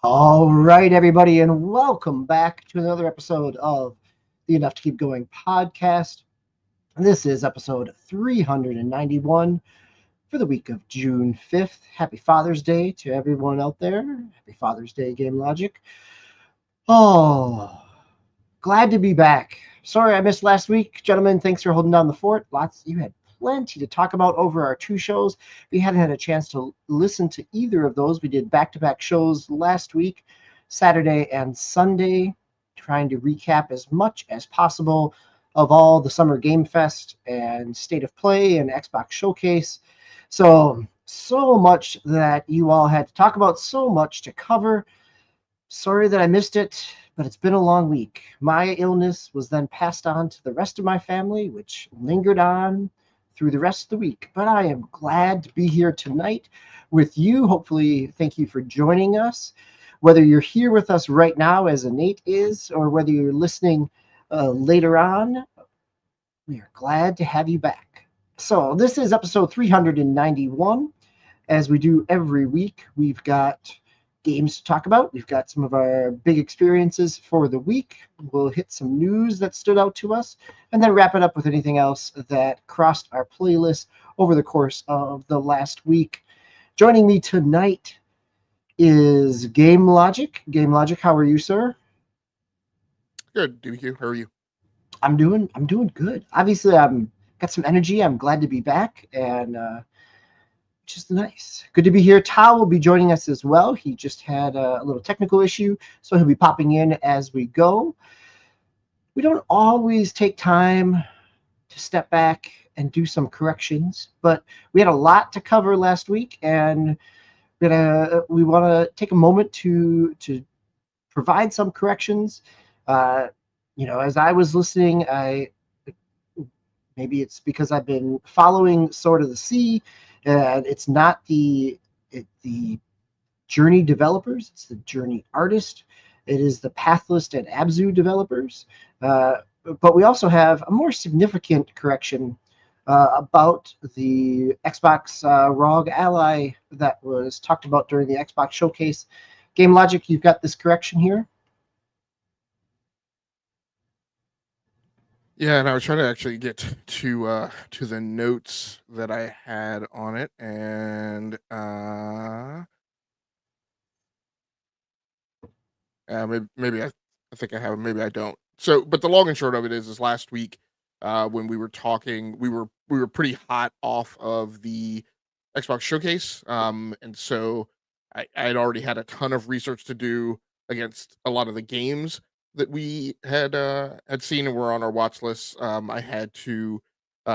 All right, everybody, and welcome back to another episode of the Enough to Keep Going podcast. This is episode 391 for the week of June 5th. Happy Father's Day to everyone out there. Happy Father's Day, Game Logic. Oh, glad to be back. Sorry I missed last week, gentlemen. Thanks for holding down the fort. You had plenty to talk about over our two shows. If you hadn't had a chance to listen to either of those, we did back-to-back shows last week, Saturday and Sunday, trying to recap as much as possible of all the Summer Game Fest and State of Play and Xbox Showcase. So much that you all had to talk about, so much to cover. Sorry that I missed it, but it's been a long week. My illness was then passed on to the rest of my family, which lingered on through the rest of the week. But I am glad to be here tonight with you. Hopefully, thank you for joining us. Whether you're here with us right now, as Nate is, or whether you're listening later on, we are glad to have you back. So this is episode 391. As we do every week, we've got games to talk about. We've got some of our big experiences for the week. We'll hit some news that stood out to us, and then wrap it up with anything else that crossed our playlist over the course of the last week. Joining me tonight is Game Logic. Game Logic, how are you, sir? Good, DBQ. How are you? I'm doing good. Obviously, I'm got some energy. I'm glad to be back, and just nice. Good to be here. Tal will be joining us as well. He just had a little technical issue, so he'll be popping in as we go. We don't always take time to step back and do some corrections, but we had a lot to cover last week, and we want to take a moment to provide some corrections. As I was listening, maybe it's because I've been following Sword of the Sea. It's not the Journey developers, it's the Journey artist. It is the Pathless and Abzu developers. But we also have a more significant correction about the Xbox ROG Ally that was talked about during the Xbox Showcase. Game Logic, you've got this correction here. Yeah, and I was trying to actually get to the notes that I had on it, and maybe I think I have, maybe I don't. So, but the long and short of it is last week when we were talking, we were pretty hot off of the Xbox Showcase, and so I had already had a ton of research to do against a lot of the games that we had seen and were on our watch lists. I had to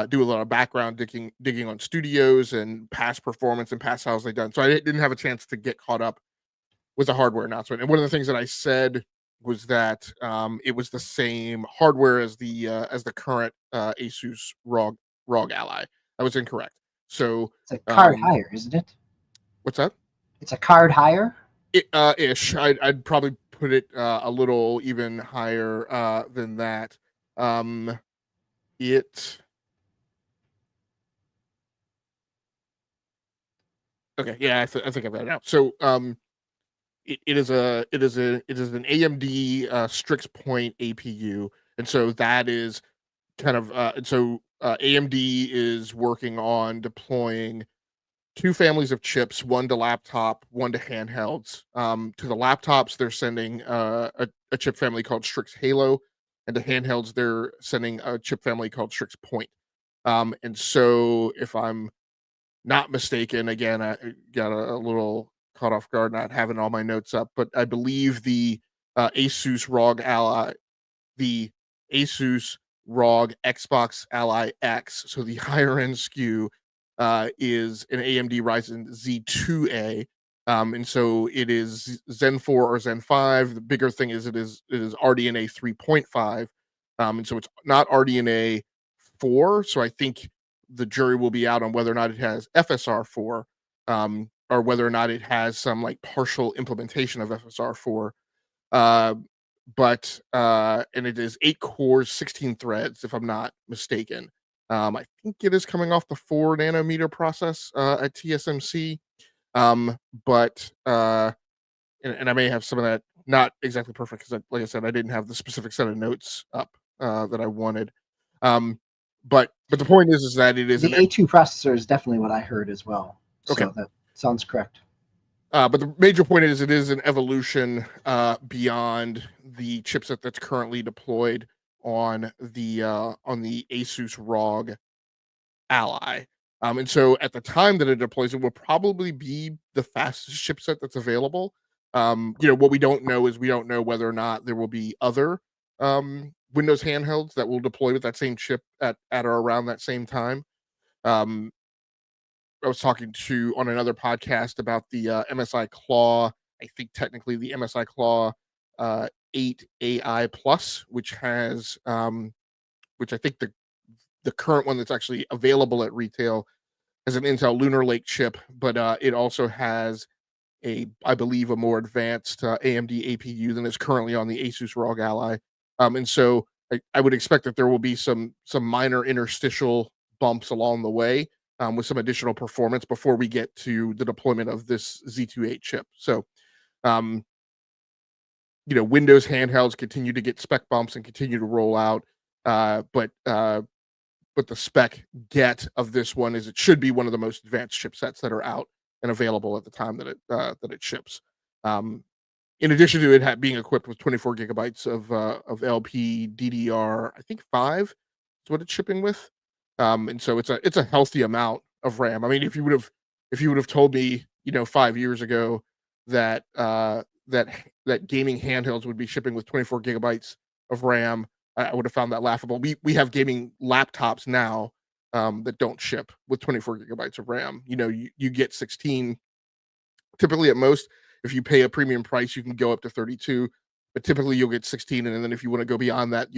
do a lot of background digging on studios and past performance and past how's they done. So I didn't have a chance to get caught up with the hardware announcement. And one of the things that I said was that it was the same hardware as the current Asus ROG Ally. I was incorrect. So It's a card higher, isn't it? what's that? It's a card higher. Ish. I'd probably put it a little even higher than that. It. Okay, yeah, I think I've got it out. So, it is an AMD Strix Point APU, and so that is kind of AMD is working on deploying two families of chips, one to laptop, one to handhelds. To the laptops, they're sending a chip family called Strix Halo, and to handhelds, they're sending a chip family called Strix Point. And so, if I'm not mistaken, again, I got a little caught off guard not having all my notes up, but I believe the Asus ROG Ally, the Asus ROG Xbox Ally X, so the higher end SKU, is an AMD Ryzen Z2A. And so it is Zen 4 or Zen 5. The bigger thing is it is RDNA 3.5. And so it's not RDNA 4. So I think the jury will be out on whether or not it has FSR 4, or whether or not it has some like partial implementation of FSR 4. And it is 8 cores, 16 threads, if I'm not mistaken. I think it is coming off the 4 nanometer process at TSMC. But and I may have some of that not exactly perfect because, like I said, I didn't have the specific set of notes up that I wanted. But the point is that it is The an A2 processor is definitely what I heard as well. okay. So that sounds correct. But the major point is it is an evolution beyond the chipset that's currently deployed on the Asus ROG Ally. And so at the time that it deploys, it will probably be the fastest chipset that's available. What we don't know is we don't know whether or not there will be other Windows handhelds that will deploy with that same chip at or around that same time. Um, I was talking to on another podcast about the MSI Claw. I think technically the MSI Claw 8 AI Plus, which has which I think the current one that's actually available at retail has an Intel Lunar Lake chip, but it also has I believe, a more advanced AMD APU than is currently on the Asus ROG Ally. And so I would expect that there will be some minor interstitial bumps along the way with some additional performance before we get to the deployment of this Z28 chip. So, um, Windows handhelds continue to get spec bumps and continue to roll out, but the spec get of this one is it should be one of the most advanced chipsets that are out and available at the time that it ships. Um, in addition to it being equipped with 24 gigabytes of LP DDR, I think 5 is what it's shipping with. And so it's a healthy amount of RAM. I mean, if you would have told me, 5 years ago that that gaming handhelds would be shipping with 24 gigabytes of RAM, I would have found that laughable. We have gaming laptops now that don't ship with 24 gigabytes of RAM. You get 16 typically at most. If you pay a premium price, you can go up to 32, but typically you'll get 16. And then if you want to go beyond that,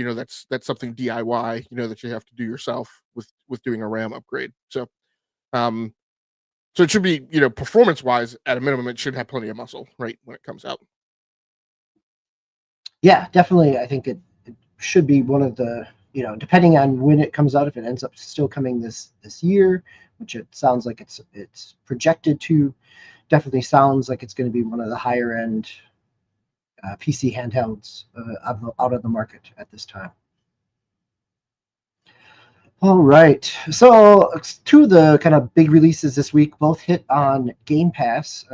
that's something DIY, that you have to do yourself with doing a RAM upgrade. So, so it should be, performance wise, at a minimum, it should have plenty of muscle, right, when it comes out. Yeah, definitely. I think it should be one of the, depending on when it comes out, if it ends up still coming this year, which it sounds like it's projected to, definitely sounds like it's going to be one of the higher end PC handhelds out of the market at this time. All right, so two of the kind of big releases this week both hit on Game Pass,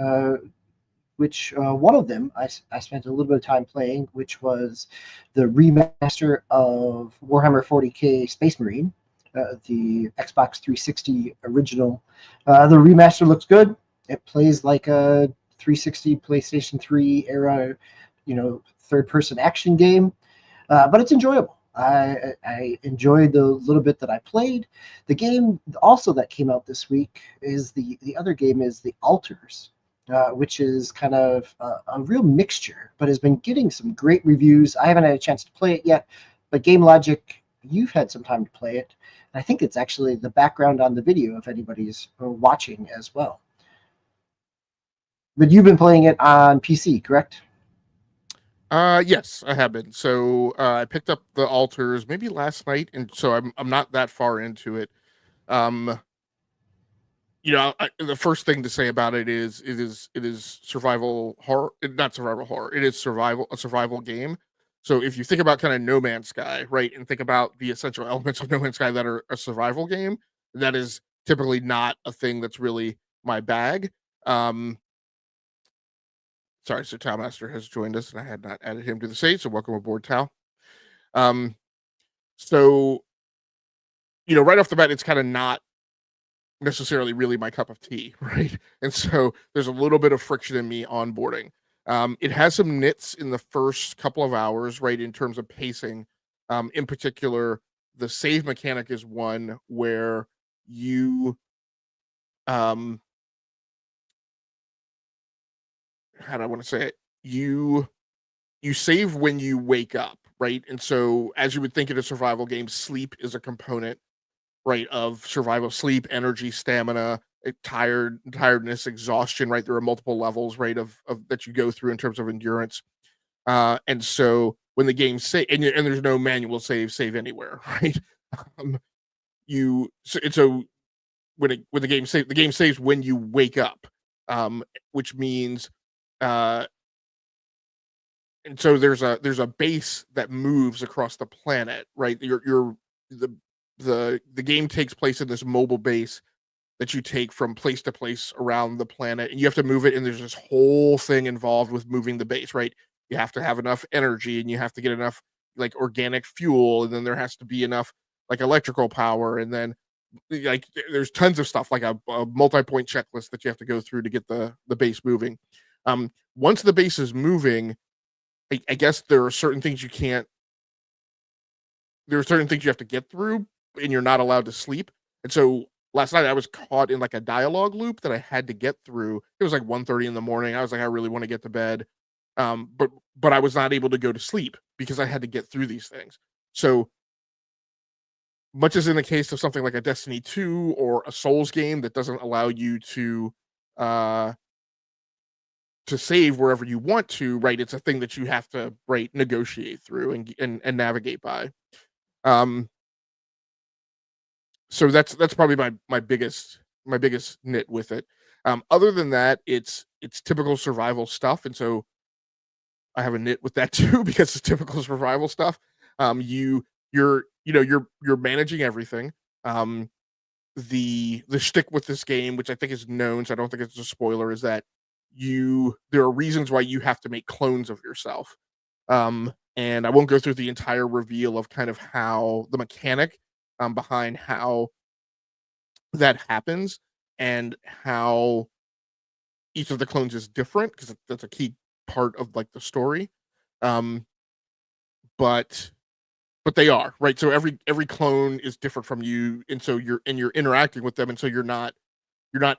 which one of them I spent a little bit of time playing, which was the remaster of Warhammer 40k Space Marine, the Xbox 360 original. The remaster looks good. It plays like a 360 PlayStation 3 era, third-person action game, but it's enjoyable. I enjoyed the little bit that I played. The game also that came out this week is the other game is The Altars, which is kind of a real mixture, but has been getting some great reviews. I haven't had a chance to play it yet, but Game Logic, you've had some time to play it. And I think it's actually the background on the video if anybody's watching as well. But you've been playing it on PC, correct? Yes, I have been. So I picked up The Altars maybe last night, and so I'm not that far into it. The first thing to say about it is it is survival horror, not survival horror. It is a survival game. So if you think about kind of No Man's Sky, right, and think about the essential elements of No Man's Sky that are a survival game, that is typically not a thing that's really my bag. Sorry, so Tao Master has joined us, and I had not added him to the stage. So welcome aboard, Tao. Um, so right off the bat, it's kind of not necessarily really my cup of tea, right? And so there's a little bit of friction in me onboarding. It has some nits in the first couple of hours, right, in terms of pacing. In particular, the save mechanic is one where you how do I want to say it? You save when you wake up, right? And so as you would think in a survival game, sleep is a component, right, of survival. Sleep, energy, stamina, tiredness, exhaustion, right? There are multiple levels, right, of that you go through in terms of endurance. And so when the game and there's no manual save anywhere, right? Um, so when the game saves when you wake up, which means and so there's a base that moves across the planet, right? The the game takes place in this mobile base that you take from place to place around the planet, and you have to move it, and there's this whole thing involved with moving the base, right? You have to have enough energy, and you have to get enough like organic fuel, and then there has to be enough like electrical power, and then like there's tons of stuff like a multi-point checklist that you have to go through to get the base moving. Once the base is moving, I guess there are certain things you can't. There are certain things you have to get through, and you're not allowed to sleep. And so last night I was caught in like a dialogue loop that I had to get through. It was like 1:30 in the morning. I was like, I really want to get to bed, but I was not able to go to sleep because I had to get through these things. So much as in the case of something like a Destiny 2 or a Souls game that doesn't allow you uh to save wherever you want to, right? It's a thing that you have to, right, negotiate through and navigate by. Um so that's probably my biggest nit with it. Other than that, it's typical survival stuff, and so I have a nit with that too because it's typical survival stuff. You're managing everything. Um, the shtick with this game, which I think is known, so I don't think it's a spoiler, is that there are reasons why you have to make clones of yourself. And I won't go through the entire reveal of kind of how the mechanic behind how that happens and how each of the clones is different because that's a key part of like the story. Um, but they are right. So every clone is different from you, and so you're interacting with them, and so you're not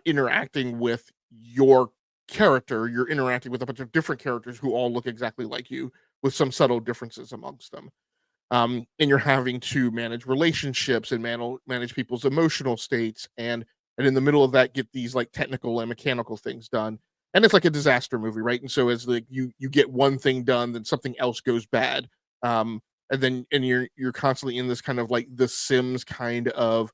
interacting with your character. You're interacting with a bunch of different characters who all look exactly like you, with some subtle differences amongst them. And you're having to manage relationships and manage people's emotional states, and in the middle of that get these like technical and mechanical things done, and it's like a disaster movie, right? And so as like you get one thing done, then something else goes bad. Um and then and you're constantly in this kind of like the Sims kind of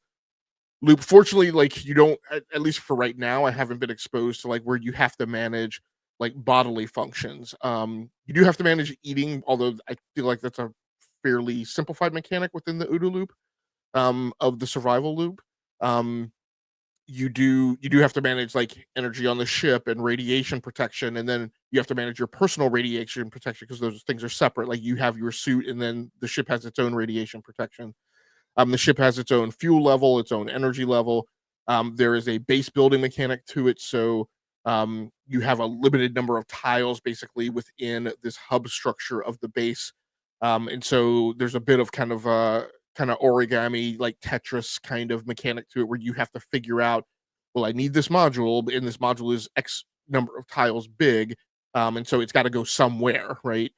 loop. Fortunately, like you don't, at least for right now, I haven't been exposed to like where you have to manage like bodily functions. You do have to manage eating, although I feel like that's a fairly simplified mechanic within the OODA loop, of the survival loop. Um, you do have to manage like energy on the ship and radiation protection, and then you have to manage your personal radiation protection because those things are separate. Like you have your suit, and then the ship has its own radiation protection. The ship has its own fuel level, its own energy level. There is a base building mechanic to it, so you have a limited number of tiles basically within this hub structure of the base, and so there's a bit of kind of origami, like Tetris kind of mechanic to it, where you have to figure out, well, I need this module, and this module is X number of tiles big, and so it's got to go somewhere, right?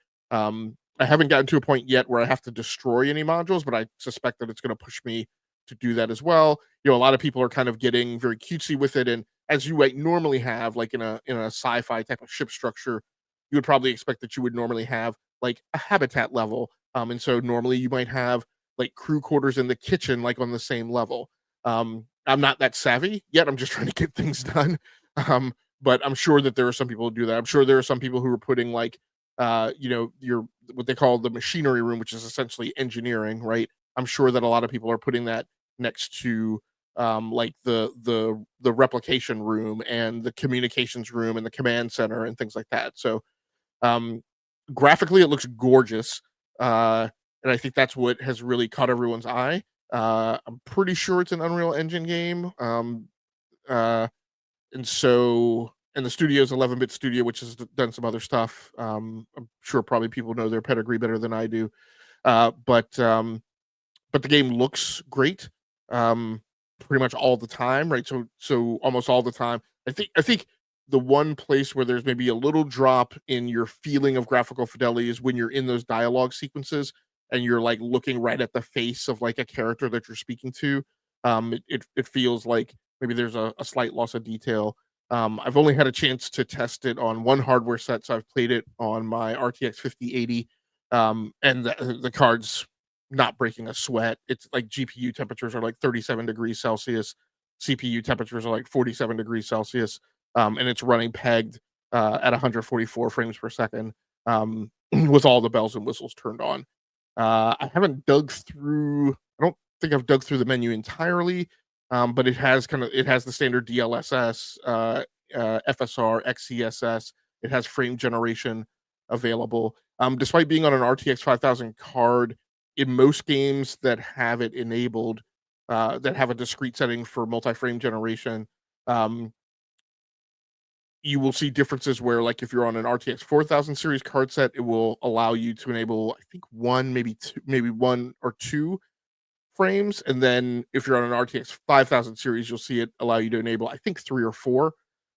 I haven't gotten to a point yet where I have to destroy any modules, but I suspect that it's going to push me to do that as well. A lot of people are kind of getting very cutesy with it, and as you might normally have, like in a sci-fi type of ship structure, you would probably expect that you would normally have like a habitat level, and so normally you might have like crew quarters in the kitchen, like on the same level. I'm not that savvy yet. I'm just trying to get things done. Um, but I'm sure that there are some people who do that. I'm sure there are some people who are putting like your what they call the machinery room, which is essentially engineering, right? I'm sure that a lot of people are putting that next to like the replication room and the communications room and the command center and things like that. So um graphically it looks gorgeous. And I think that's what has really caught everyone's eye. I'm pretty sure it's an Unreal Engine game. Uh and the studio's 11-bit studio, which has done some other stuff. I'm sure probably people know their pedigree better than I do. But the game looks great, um, pretty much all the time, right? So almost all the time. I think the one place where there's maybe a little drop in your feeling of graphical fidelity is when you're in those dialogue sequences and you're like looking right at the face of like a character that you're speaking to. It feels like maybe there's a slight loss of detail. I've only had a chance to test it on one hardware set, so I've played it on my RTX 5080, and the cards not breaking a sweat. It's like GPU temperatures are like 37 degrees Celsius, CPU temperatures are like 47 degrees Celsius, and it's running pegged at 144 frames per second. with all the bells and whistles turned on. I haven't dug through. I don't think I've dug through the menu entirely, but it has the standard DLSS, FSR, XCSS. It has frame generation available. Despite being on an RTX 5000 card, in most games that have it enabled, that have a discrete setting for multi-frame generation, um, you will see differences where, like, if you're on an RTX 4000 series card set, it will allow you to enable, I think, one, maybe two, maybe one or two frames. And then if you're on an RTX 5000 series, you'll see it allow you to enable, I think, three or four.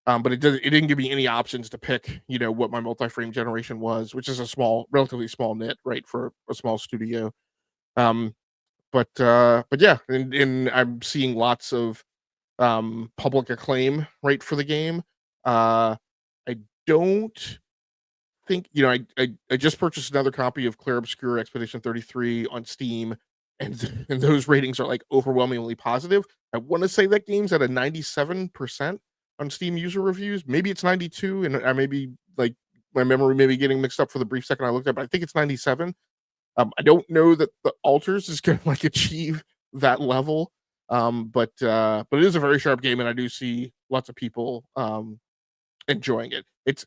But it didn't give me any options to pick, what my multi-frame generation was, which is relatively small nit, right, for a small studio. Um, but yeah, and I'm seeing lots of public acclaim, right, for the game. I don't think, I just purchased another copy of Clair Obscur Expedition 33 on Steam, and and those ratings are like overwhelmingly positive. I want to say that game's at a 97% on Steam user reviews. Maybe it's 92, and I may be like, my memory may be getting mixed up for the brief second I looked at, but I think it's 97. I don't know that the Alters is going to like achieve that level, but it is a very sharp game, and I do see lots of people enjoying it. It's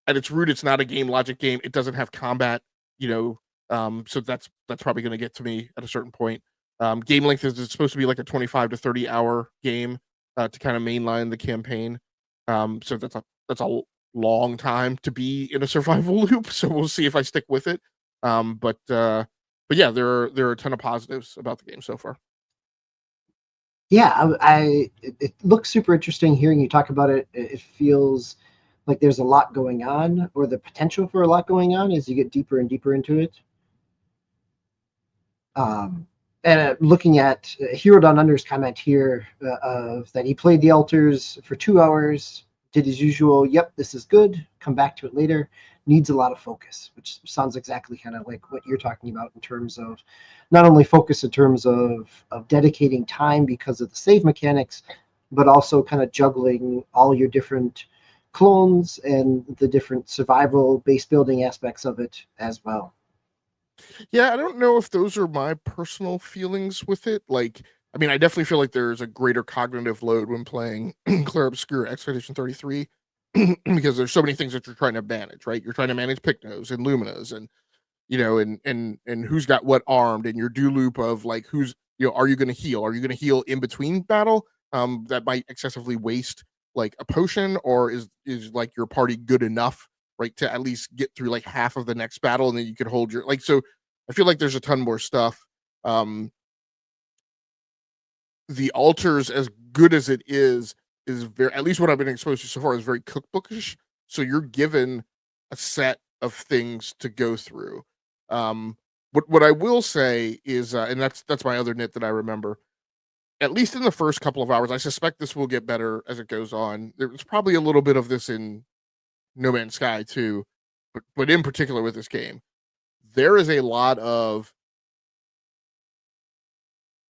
at its root, it's not a game logic game. It doesn't have combat, so that's probably going to get to me at a certain point. Game length is it's supposed to be like a 25 to 30 hour game to kind of mainline the campaign. So that's a long time to be in a survival loop. So we'll see if I stick with it. But yeah, there are a ton of positives about the game so far. Yeah, it looks super interesting hearing you talk about it. It feels like there's a lot going on, or the potential for a lot going on as you get deeper and deeper into it. And looking at Hero Down Under's comment here of that he played the Alters for 2 hours, did his usual, yep, this is good, come back to it later, needs a lot of focus, which sounds exactly kind of like what you're talking about in terms of not only focus in terms of dedicating time because of the save mechanics, but also kind of juggling all your different clones and the different survival base building aspects of it as well. Yeah, I don't know if those are my personal feelings with it. Like, I mean, I definitely feel like there's a greater cognitive load when playing Clair Obscur Expedition 33 because there's so many things that you're trying to manage, right? You're trying to manage Picnos and Luminas and and who's got what armed, and your do loop of like who's, are you going to heal? Are you going to heal in between battle? That might excessively waste like a potion, or is like your party good enough, right, to at least get through like half of the next battle, and then you could hold your like. So I feel like there's a ton more stuff. The Alters, as good as it is very, at least what I've been exposed to so far, is very cookbookish. So you're given a set of things to go through. What I will say is, and that's my other nit that I remember. At least in the first couple of hours, I suspect this will get better as it goes on. There's probably a little bit of this in No Man's Sky too, but in particular with this game, there is a lot of,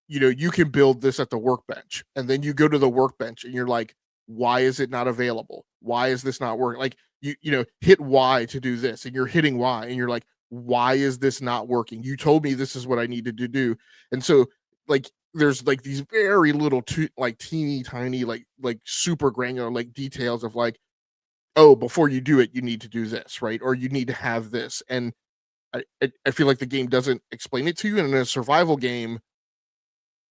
you can build this at the workbench, and then you go to the workbench and you're like, why is it not available? Why is this not working? Like hit Y to do this, and you're hitting Y and you're like, why is this not working? You told me this is what I needed to do. And so like there's like these very little like teeny tiny like super granular like details of like, oh, before you do it, you need to do this, right? Or you need to have this. And I feel like the game doesn't explain it to you. And in a survival game,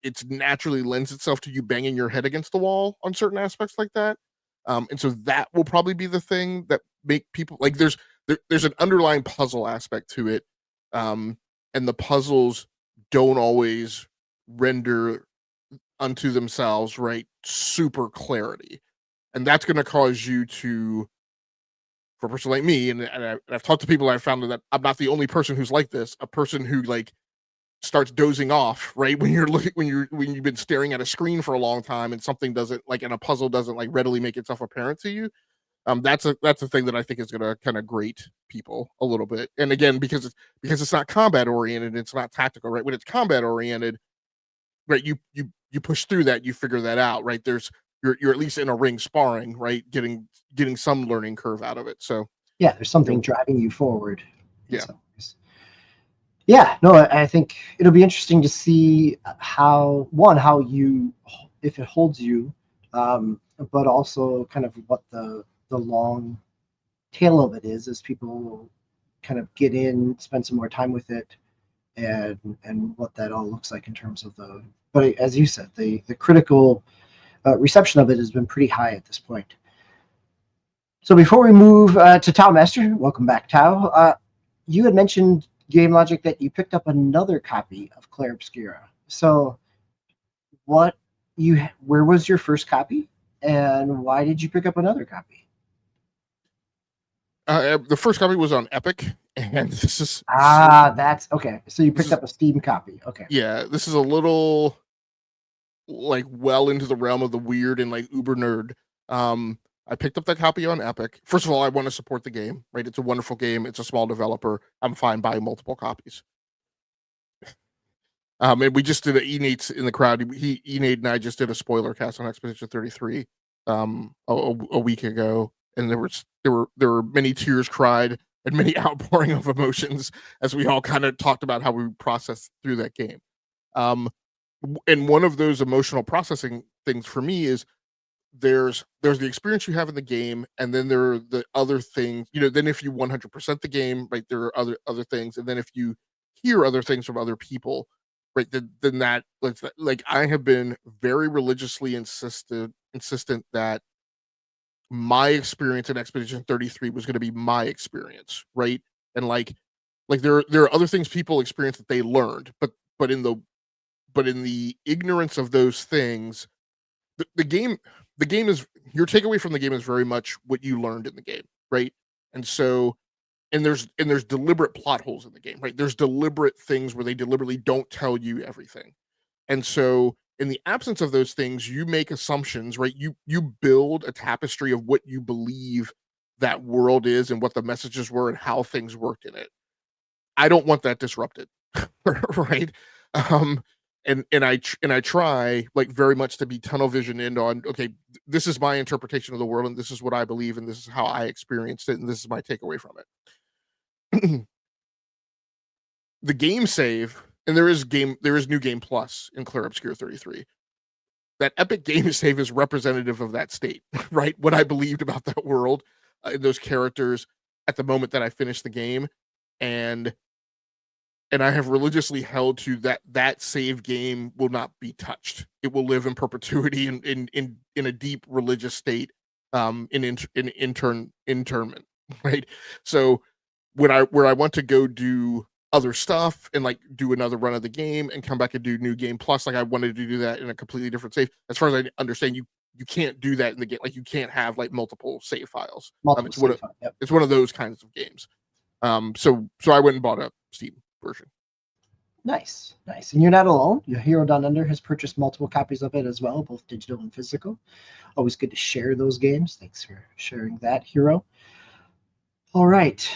it's naturally lends itself to you banging your head against the wall on certain aspects like that. And so that will probably be the thing that make people like there's an underlying puzzle aspect to it. And the puzzles don't always render unto themselves, right, super clarity. And that's going to cause you to, for a person like me, and I've talked to people, I've found that I'm not the only person who's like this, a person who like starts dozing off, right, when you've been staring at a screen for a long time and something doesn't like, and a puzzle doesn't like readily make itself apparent to you. That's a thing that I think is going to kind of grate people a little bit. And again, because it's not combat oriented, it's not tactical, right? When it's combat oriented, right, you push through that, you figure that out, right? You're at least in a ring sparring, right, getting some learning curve out of it. So yeah, there's something driving you forward. Yeah. Yeah, no, I think it'll be interesting to see how if it holds you, but also kind of what the long tail of it is as people kind of get in, spend some more time with it, and what that all looks like in terms of the. But as you said, the critical reception of it has been pretty high at this point. So before we move to Tau Master, welcome back, Tau. You had mentioned Game Logic that you picked up another copy of Clair Obscura. So where was your first copy, and why did you pick up another copy? The first copy was on Epic, and that's okay. So you picked up a Steam copy. Okay. Yeah, this is a little like well into the realm of the weird and like uber nerd. I picked up that copy on Epic. First of all, I want to support the game, right? It's a wonderful game. It's a small developer. I'm fine buying multiple copies. And we just did Enate's in the crowd. Enate and I just did a spoiler cast on Expedition 33 a week ago, and there were many tears cried and many outpouring of emotions as we all kind of talked about how we processed through that game. And one of those emotional processing things for me is there's the experience you have in the game, and then there are the other things, then if you 100% the game, right, there are other things, and then if you hear other things from other people, right, then that, like I have been very religiously insistent that my experience in Expedition 33 was going to be my experience, right? And like there are other things people experience that they learned, but in the ignorance of those things, the game is, your takeaway from the game is very much what you learned in the game, right? And so there's deliberate plot holes in the game, right? There's deliberate things where they deliberately don't tell you everything. And so in the absence of those things, you make assumptions, right? You build a tapestry of what you believe that world is and what the messages were and how things worked in it. I don't want that disrupted. Right? And I try like very much to be tunnel vision in on, okay, this is my interpretation of the world, and this is what I believe, and this is how I experienced it, and this is my takeaway from it. The game save, and there is New Game Plus in Clair Obscura 33. That epic game save is representative of that state, right? What I believed about that world, those characters at the moment that I finished the game, and I have religiously held to that save game will not be touched. It will live in perpetuity in a deep religious state, in internment, right? So where I want to go do other stuff and like do another run of the game and come back and do New Game Plus, like I wanted to do that in a completely different save. As far as I understand, you can't do that in the game. Like you can't have like multiple save files. It's one of those kinds of games. So I went and bought a Steam version. Nice. And you're not alone. Your Hero Down Under has purchased multiple copies of it as well, both digital and physical. Always good to share those games. Thanks for sharing that, Hero. All right.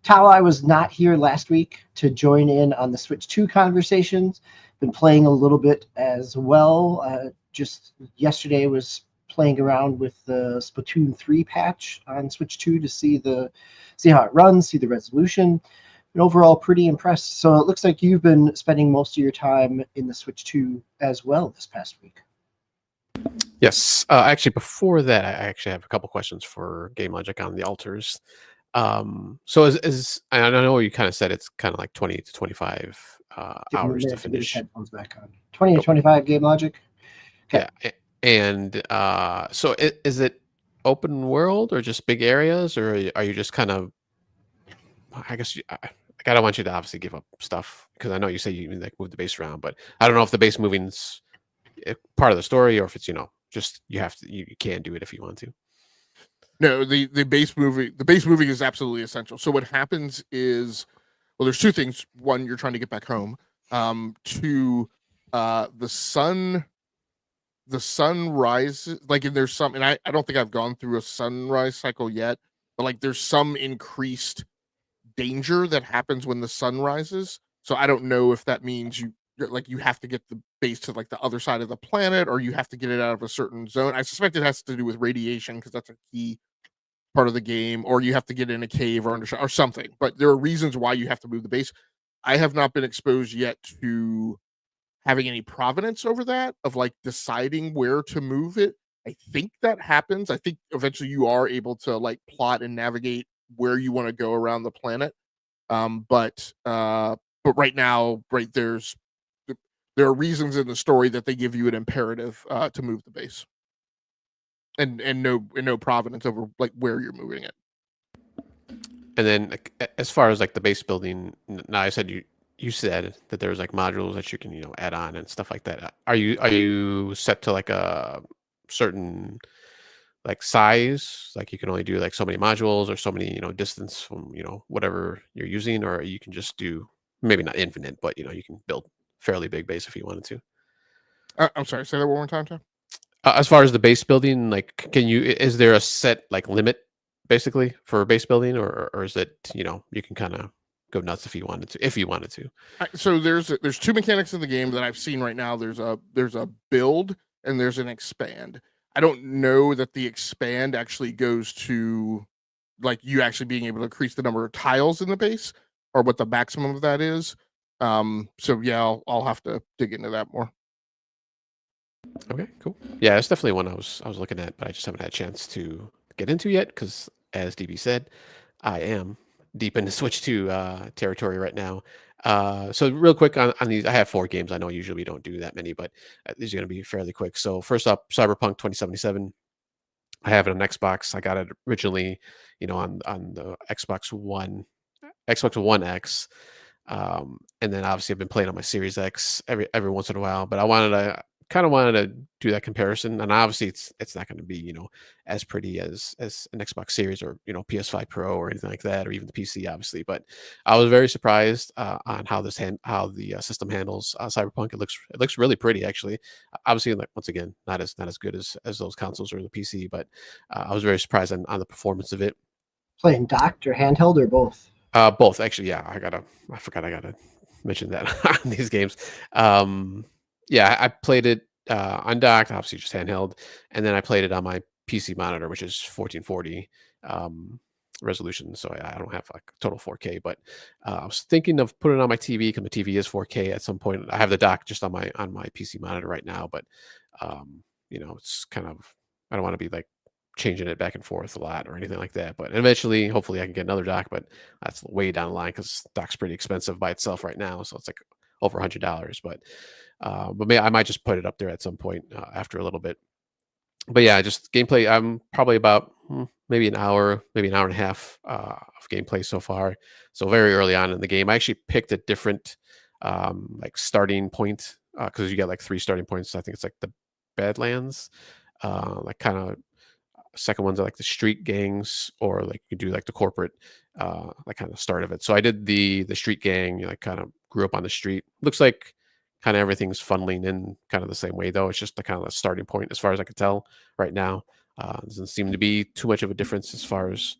Tau, I was not here last week to join in on the Switch 2 conversations. Been playing a little bit as well. Just yesterday was playing around with the Splatoon 3 patch on Switch 2 to see how it runs, see the resolution. And overall, pretty impressed. So it looks like you've been spending most of your time in the Switch 2 as well this past week. Yes. Actually, before that, I actually have a couple questions for Game Logic on the altars. So I know you kind of said it's kind of like 20 to 25 hours to finish. Headphones back on. 20 to 25 Game Logic. Okay. Yeah. And so is it open world or just big areas, or are you just kind of, I guess I don't want you to obviously give up stuff, because I know you say you like move the base around, but I don't know if the base moving's part of the story or if it's just you can do it if you want to. No, the base moving is absolutely essential. So what happens is, well, there's two things. One, you're trying to get back home. Two, the sun rises, like, and there's some, and I don't think I've gone through a sunrise cycle yet, but like there's some increased danger that happens when the sun rises. So I don't know if that means you have to get the base to like the other side of the planet, or you have to get it out of a certain zone. I suspect it has to do with radiation, because that's a key part of the game, or you have to get in a cave or under or something. But there are reasons why you have to move the base. I have not been exposed yet to having any provenance over that, of like deciding where to move it. I think that happens. I think eventually you are able to like plot and navigate where you want to go around the planet. But right now, right, there are reasons in the story that they give you an imperative to move the base, and no provenance over like where you're moving it. And then like, as far as like the base building, now I said you said that there's like modules that you can add on and stuff like that. Are you set to like a certain like size, like you can only do like so many modules or so many distance from whatever you're using, or you can just do maybe not infinite, but you can build fairly big base if you wanted to? I'm sorry, say that one more time, Tom. As far as the base building, like is there a set like limit basically for base building, or is it you can kind of go nuts if you wanted to? So there's two mechanics in the game that I've seen right now. There's a build and there's an expand. I don't know that the expand actually goes to like you actually being able to increase the number of tiles in the base, or what the maximum of that is. So yeah, I'll have to dig into that more. Okay, cool. Yeah, it's definitely one I was looking at, but I just haven't had a chance to get into yet because, as DB said, I am deep into Switch 2 territory right now. So real quick on these, I have 4 games. I know usually we don't do that many, but these are going to be fairly quick. So first up, CyberPunk 2077. I have it on Xbox. I got it originally, on the Xbox One X. And then obviously I've been playing on my Series X every once in a while, but I kind of wanted to do that comparison. And obviously it's not going to be, as pretty as an Xbox Series or, PS5 Pro or anything like that, or even the PC, obviously. But I was very surprised on how the system handles Cyberpunk. It looks really pretty, actually. Obviously, like, once again, not as good as those consoles or the PC, but I was very surprised on the performance of it. Playing docked or handheld or both? Both, actually. Yeah, I forgot I gotta mention that on these games. Yeah, I played it undocked, obviously just handheld, and then I played it on my PC monitor, which is 1440 resolution. So I don't have like total 4K, but I was thinking of putting it on my TV because my TV is 4K at some point. I have the dock just on my PC monitor right now, but it's kind of, I don't want to be like changing it back and forth a lot or anything like that. But eventually, hopefully, I can get another dock, but that's way down the line because dock's pretty expensive by itself right now. So it's like over $100. But I might just put it up there at some point after a little bit. But yeah, just gameplay. I'm probably about maybe an hour and a half of gameplay so far. So very early on in the game, I actually picked a different like starting point because you get like 3 starting points. I think it's like the Badlands, like kind of. Second ones are like the street gangs, or like you do like the corporate like kind of start of it. So I did the street gang, like kind of grew up on the street. Looks like kind of everything's funneling in kind of the same way, though. It's just the kind of starting point as far as I can tell right now. Doesn't seem to be too much of a difference as far as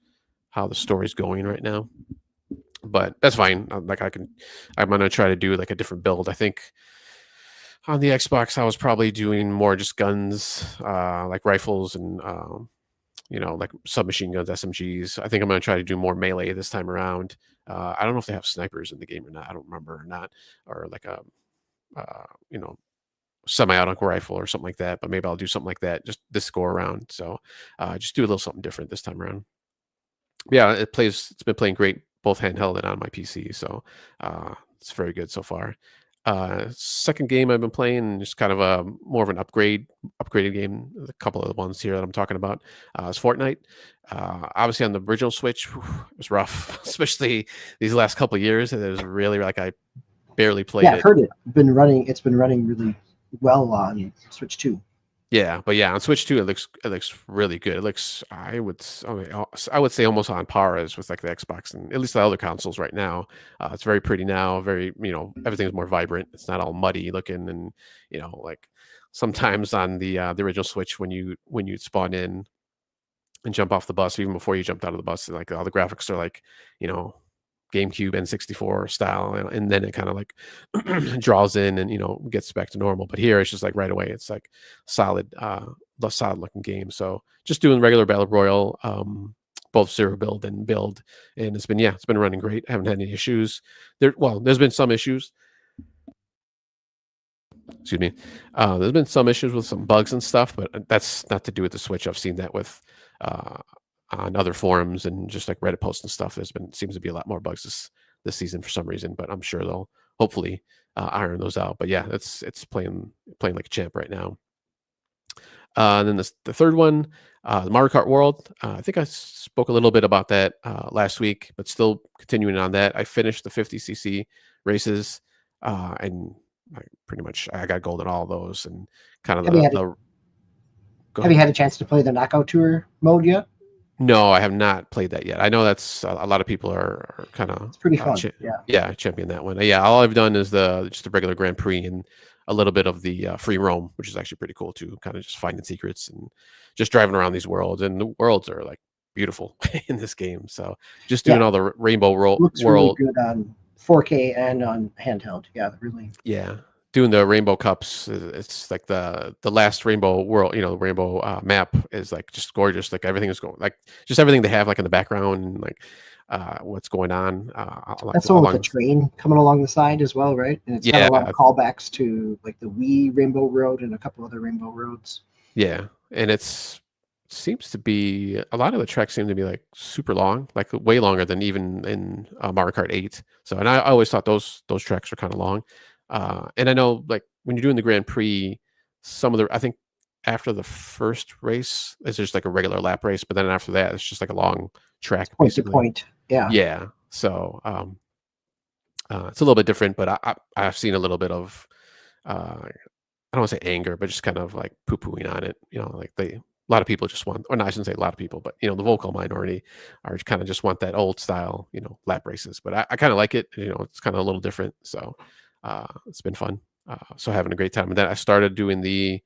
how the story's going right now, but that's fine. I'm gonna try to do like a different build. I think on the Xbox I was probably doing more just guns, like rifles and like submachine guns, SMGs. I think I'm going to try to do more melee this time around. I don't know if they have snipers in the game or not. I don't remember or not, or like a semi-automatic rifle or something like that. But maybe I'll do something like that just this go around. So just do a little something different this time around. Yeah, it's been playing great both handheld and on my PC. So it's very good so far. Second game I've been playing, just kind of a more of an upgraded game. A couple of the ones here that I'm talking about is Fortnite. Obviously on the original Switch, it was rough, especially these last couple of years. It was really like I barely played it. Yeah, I've heard it. It's been running really well on Switch 2. Yeah, but yeah, on Switch 2, it looks really good. It looks, I would say almost on par as with like the Xbox and at least the other consoles right now. It's very pretty now. Very, everything's more vibrant. It's not all muddy looking, and like sometimes on the original Switch when you spawn in and jump off the bus, even before you jumped out of the bus, like all the graphics are like GameCube N64 style, and then it kind of like draws in and gets back to normal. But here it's just like right away, it's like solid looking game. So just doing regular battle royale both zero build and build, and it's been running great. I haven't had any issues. There's been some issues. Excuse me. There's been some issues with some bugs and stuff, but that's not to do with the Switch. I've seen that with on other forums and just like Reddit posts and stuff. Seems to be a lot more bugs this season for some reason, but I'm sure they'll hopefully iron those out. But yeah, it's playing like a champ right now. And then the third one, the Mario Kart World. I think I spoke a little bit about that last week, but still continuing on that. I finished the 50cc races, and I got gold in all of those, and kind of Have you had a chance to play the Knockout Tour mode yet? No, I have not played that yet. I know that's a lot of people are kind of. It's pretty fun. Champion that one. Yeah, all I've done is just the regular Grand Prix and a little bit of the free roam, which is actually pretty cool too. Kind of just finding secrets and just driving around these worlds, and the worlds are like beautiful in this game. So just doing all the rainbow world. Looks really good on 4K and on handheld. Yeah, really. Yeah. Doing the rainbow cups, it's like the last rainbow world, the rainbow map is like just gorgeous. Like everything is going, like just everything they have like in the background and like what's going on. That's the one with the train coming along the side as well, right? And it's got a lot of callbacks to like the Wii Rainbow Road and a couple other Rainbow Roads. Yeah, and seems to be a lot of the tracks seem to be like super long, like way longer than even in Mario Kart 8. So, and I always thought those tracks were kind of long. And I know, like when you're doing the Grand Prix, I think after the first race is just like a regular lap race, but then after that, it's just like a long track, point to point. Yeah. Yeah. So, it's a little bit different, but I've seen a little bit of, I don't want to say anger, but just kind of like poo-pooing on it. Like a lot of people just want, or no, I shouldn't say a lot of people, but the vocal minority are kind of just want that old style, lap races. But I kind of like it. It's kind of a little different. So. It's been fun. So having a great time. And then I started doing the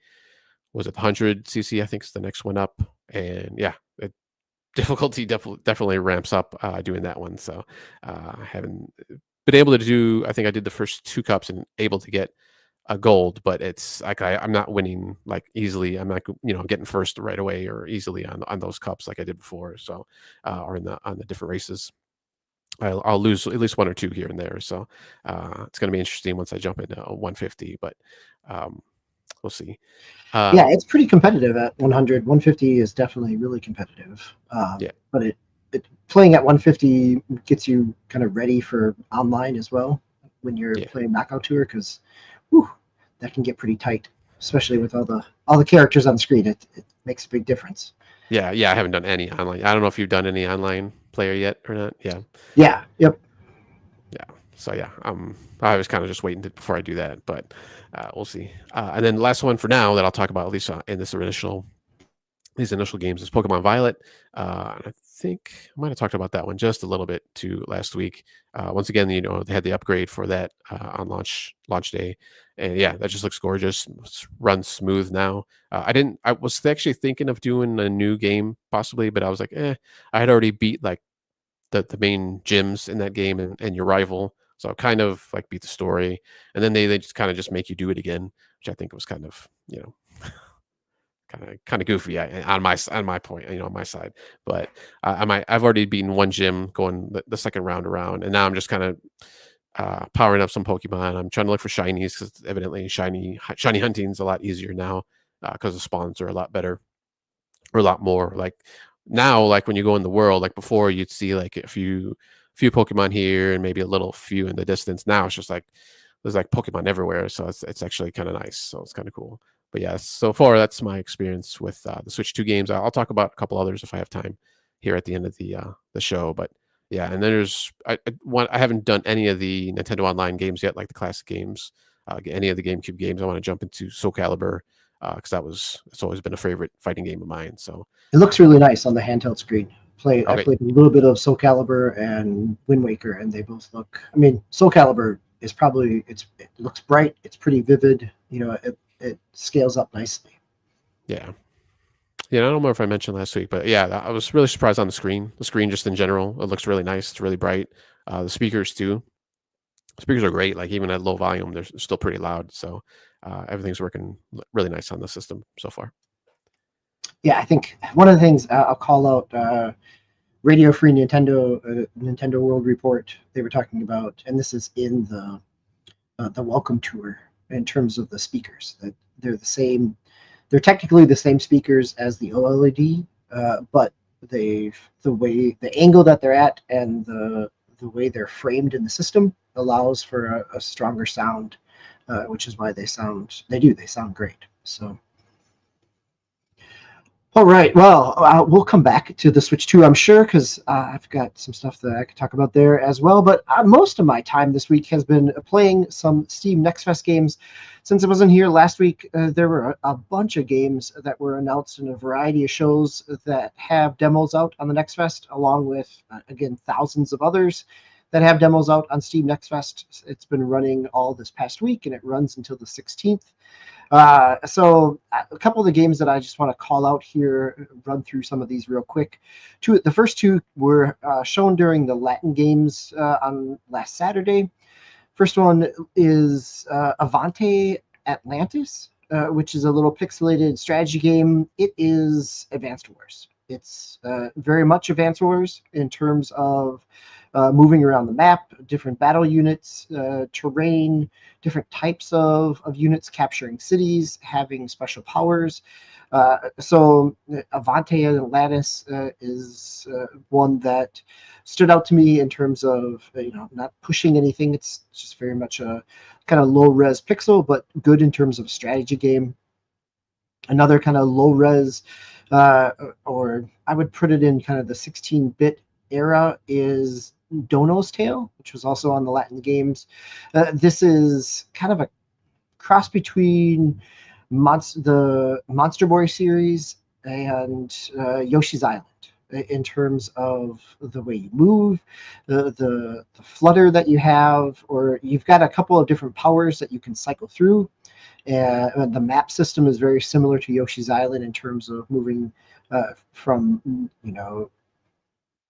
100cc, I think is the next one up. And yeah, difficulty definitely ramps up doing that one. So I haven't been able to do, I think I did the first 2 cups and able to get a gold, but it's like I'm not winning like easily. I'm not getting first right away or easily on those cups like I did before. So or on the different races. I'll lose at least 1 or 2 here and there. So it's going to be interesting once I jump into 150, but we'll see. Yeah, it's pretty competitive at 100. 150 is definitely really competitive. But it playing at 150 gets you kind of ready for online as well when you're playing Knockout Tour, because that can get pretty tight, especially with all the characters on the screen. It makes a big difference. Yeah, I haven't done any online. I don't know if you've done any online player yet or not. Yep. Yeah. So yeah, I was kind of just waiting before I do that, but we'll see. And then the last one for now that I'll talk about, at least in these initial games, is Pokemon Violet. And I think I might have talked about that one just a little bit too last week. Once again, they had the upgrade for that on launch day, and yeah, that just looks gorgeous. Runs smooth now. I was actually thinking of doing a new game possibly, but I was like, I had already beat like the main gyms in that game and your rival, so I kind of like beat the story, and then they just kind of just make you do it again, which I think was kind of kind of goofy on my point, on my side. But I've already beaten one gym going the second round around, and now I'm just kind of powering up some Pokemon. I'm trying to look for shinies because evidently shiny hunting is a lot easier now because the spawns are a lot better, or a lot more. Like now, like when you go in the world, like before you'd see like a few Pokemon here and maybe a little few in the distance. Now it's just like there's like Pokemon everywhere, so it's actually kind of nice. So it's kind of cool. But yeah, so far that's my experience with the Switch 2 games. I'll talk about a couple others if I have time here at the end of the show. But yeah, and then there's I haven't done any of the Nintendo Online games yet, like the classic games, any of the GameCube games. I want to jump into Soul Calibur because it's always been a favorite fighting game of mine. So it looks really nice on the handheld screen. I played a little bit of Soul Calibur and Wind Waker, and they both look. I mean, Soul Calibur is probably it looks bright. It's pretty vivid. It scales up nicely. Yeah. I don't know if I mentioned last week, but yeah, I was really surprised on the screen. The screen just in general, it looks really nice. It's really bright. The speakers too. Speakers are great. Like even at low volume, they're still pretty loud. So everything's working really nice on the system so far. Yeah, I think one of the things I'll call out Radio Free Nintendo Nintendo World Report, they were talking about, and this is in the welcome tour in terms of the speakers, that they're the same. They're technically the same speakers as the OLED, but the angle that they're at and the way they're framed in the system allows for a stronger sound, which is why they sound great. So. All right. Well, we'll come back to the Switch 2, I'm sure, because I've got some stuff that I could talk about there as well. But most of my time this week has been playing some Steam Next Fest games. Since I wasn't here last week, there were a bunch of games that were announced in a variety of shows that have demos out on the Next Fest, along with, again, thousands of others that have demos out on Steam Next Fest. It's been running all this past week, and it runs until the 16th. So a couple of the games that I just want to call out here, run through some of these real quick. The first two were shown during the Latin Games on last Saturday. First one is Avante Atlantis, which is a little pixelated strategy game. It is Advanced Wars. It's very much Advanced Wars in terms of moving around the map, different battle units, terrain, different types of units, capturing cities, having special powers. So Avante Atlantis is one that stood out to me in terms of not pushing anything. It's just very much a kind of low res pixel, but good in terms of strategy game. Another kind of low res, or I would put it in kind of the 16-bit era, is Dono's Tale, which was also on the Latin Games. This is kind of a cross between the Monster Boy series and Yoshi's Island in terms of the way you move, the flutter that you have, or you've got a couple of different powers that you can cycle through. And the map system is very similar to Yoshi's Island in terms of moving from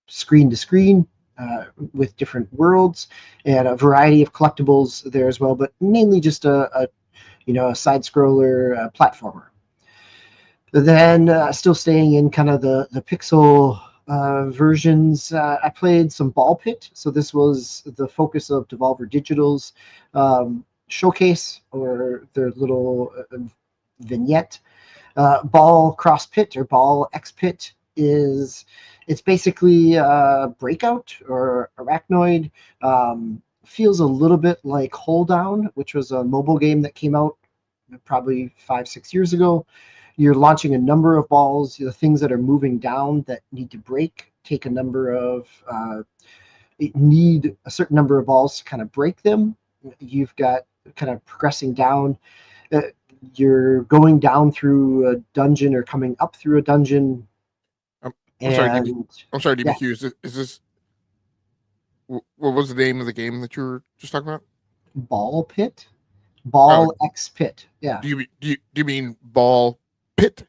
screen to screen with different worlds, and a variety of collectibles there as well, but mainly just a side scroller platformer. Then still staying in kind of the pixel versions, I played some BallXPit. So this was the focus of Devolver Digital's showcase, or their little vignette. BallXPit or BallXPit it's basically Breakout or Arachnoid. Feels a little bit like Hold Down, which was a mobile game that came out probably 5-6 years ago. You're launching a number of balls. The things that are moving down that need to break take a number of need a certain number of balls to kind of break them. You've got kind of progressing down. You're going down through a dungeon or coming up through a dungeon. I'm sorry, DBQ. Yeah. Is this what was the name of the game that you were just talking about? BallXPit. BallXPit. Yeah. Do you mean BallXPit?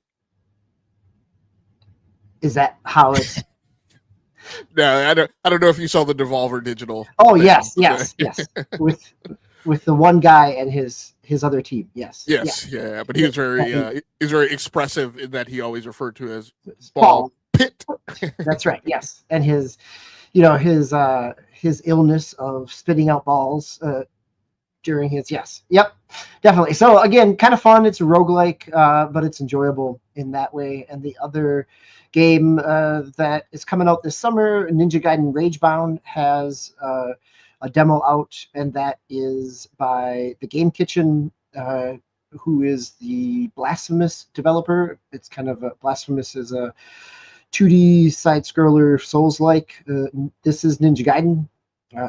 Is that how it's? No, I don't know if you saw the Devolver Digital. Oh thing. Yes. With the one guy and his other team. Yes. Yeah. But he was very expressive in that he always referred to as BallXPit. That's right. Yes, and his illness of spitting out balls during his definitely. So again, kind of fun. It's a roguelike, but it's enjoyable in that way. And the other game that is coming out this summer, Ninja Gaiden Ragebound, has a demo out, and that is by the Game Kitchen, who is the Blasphemous developer. It's kind of Blasphemous is a 2D side scroller, Souls-like. This is Ninja Gaiden,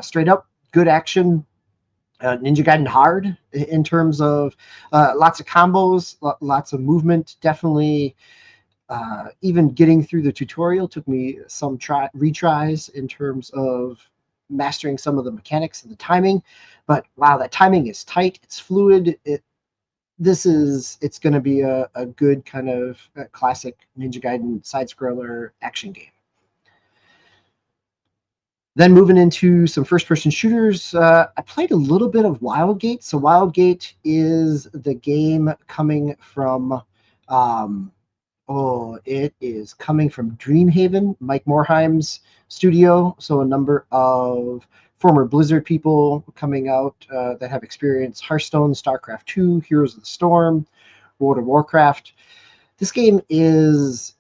straight up good action. Ninja Gaiden hard in terms of lots of combos, lots of movement. Definitely, even getting through the tutorial took me some retries in terms of mastering some of the mechanics and the timing. But wow, that timing is tight. It's fluid. It's going to be a good kind of classic Ninja Gaiden side-scroller action game. Then moving into some first-person shooters, I played a little bit of WildGate. So WildGate is the game coming from Oh, it is coming from Dreamhaven, Mike Morheim's studio. So a number of former Blizzard people coming out that have experienced Hearthstone, StarCraft 2, Heroes of the Storm, World of Warcraft. This game it's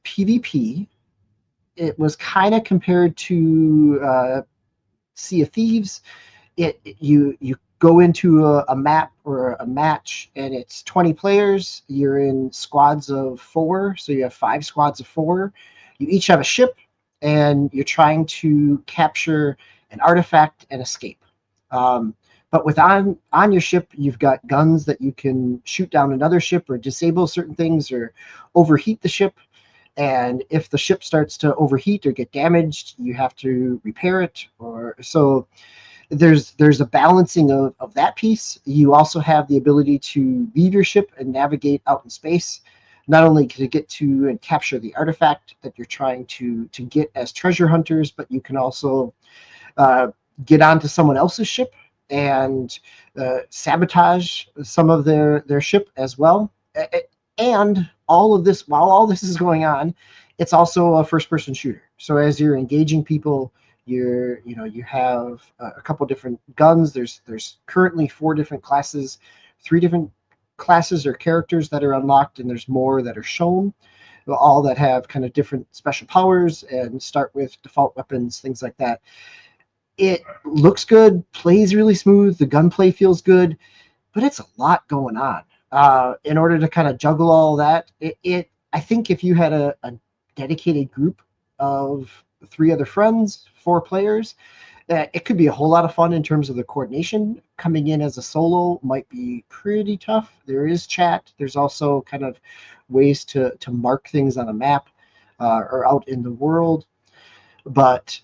PvP. It was kind of compared to Sea of Thieves. You go into a map or a match, and it's 20 players. You're in squads of 4, so you have 5 squads of 4. You each have a ship, and you're trying to capture an artifact and escape. But on your ship, you've got guns that you can shoot down another ship or disable certain things or overheat the ship. And if the ship starts to overheat or get damaged, you have to repair it. Or so there's a balancing of that piece. You also have the ability to leave your ship and navigate out in space, not only to get to and capture the artifact that you're trying to get as treasure hunters, but you can also get onto someone else's ship and sabotage some of their ship as well. And all of this, while all this is going on, it's also a first-person shooter. So as you're engaging people, you have a couple different guns. There's currently 4 different classes, 3 different classes or characters that are unlocked, and there's more that are shown, all that have kind of different special powers and start with default weapons, things like that. It looks good, plays really smooth, the gunplay feels good, but it's a lot going on. In order to kind of juggle all that, I think if you had a dedicated group of 3 other friends, 4 players, it could be a whole lot of fun in terms of the coordination. Coming in as a solo might be pretty tough. There is chat. There's also kind of ways to mark things on a map or out in the world. But,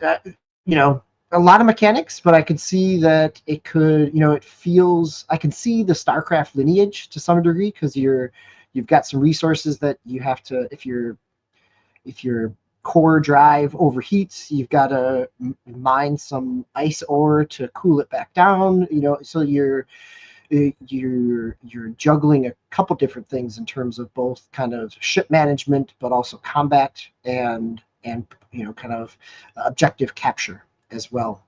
a lot of mechanics, but I could see that it could, it feels, I can see the StarCraft lineage to some degree, because you've got some resources that you have to, if your core drive overheats, you've got to mine some ice ore to cool it back down, so you're juggling a couple different things in terms of both kind of ship management, but also combat and kind of objective capture as well.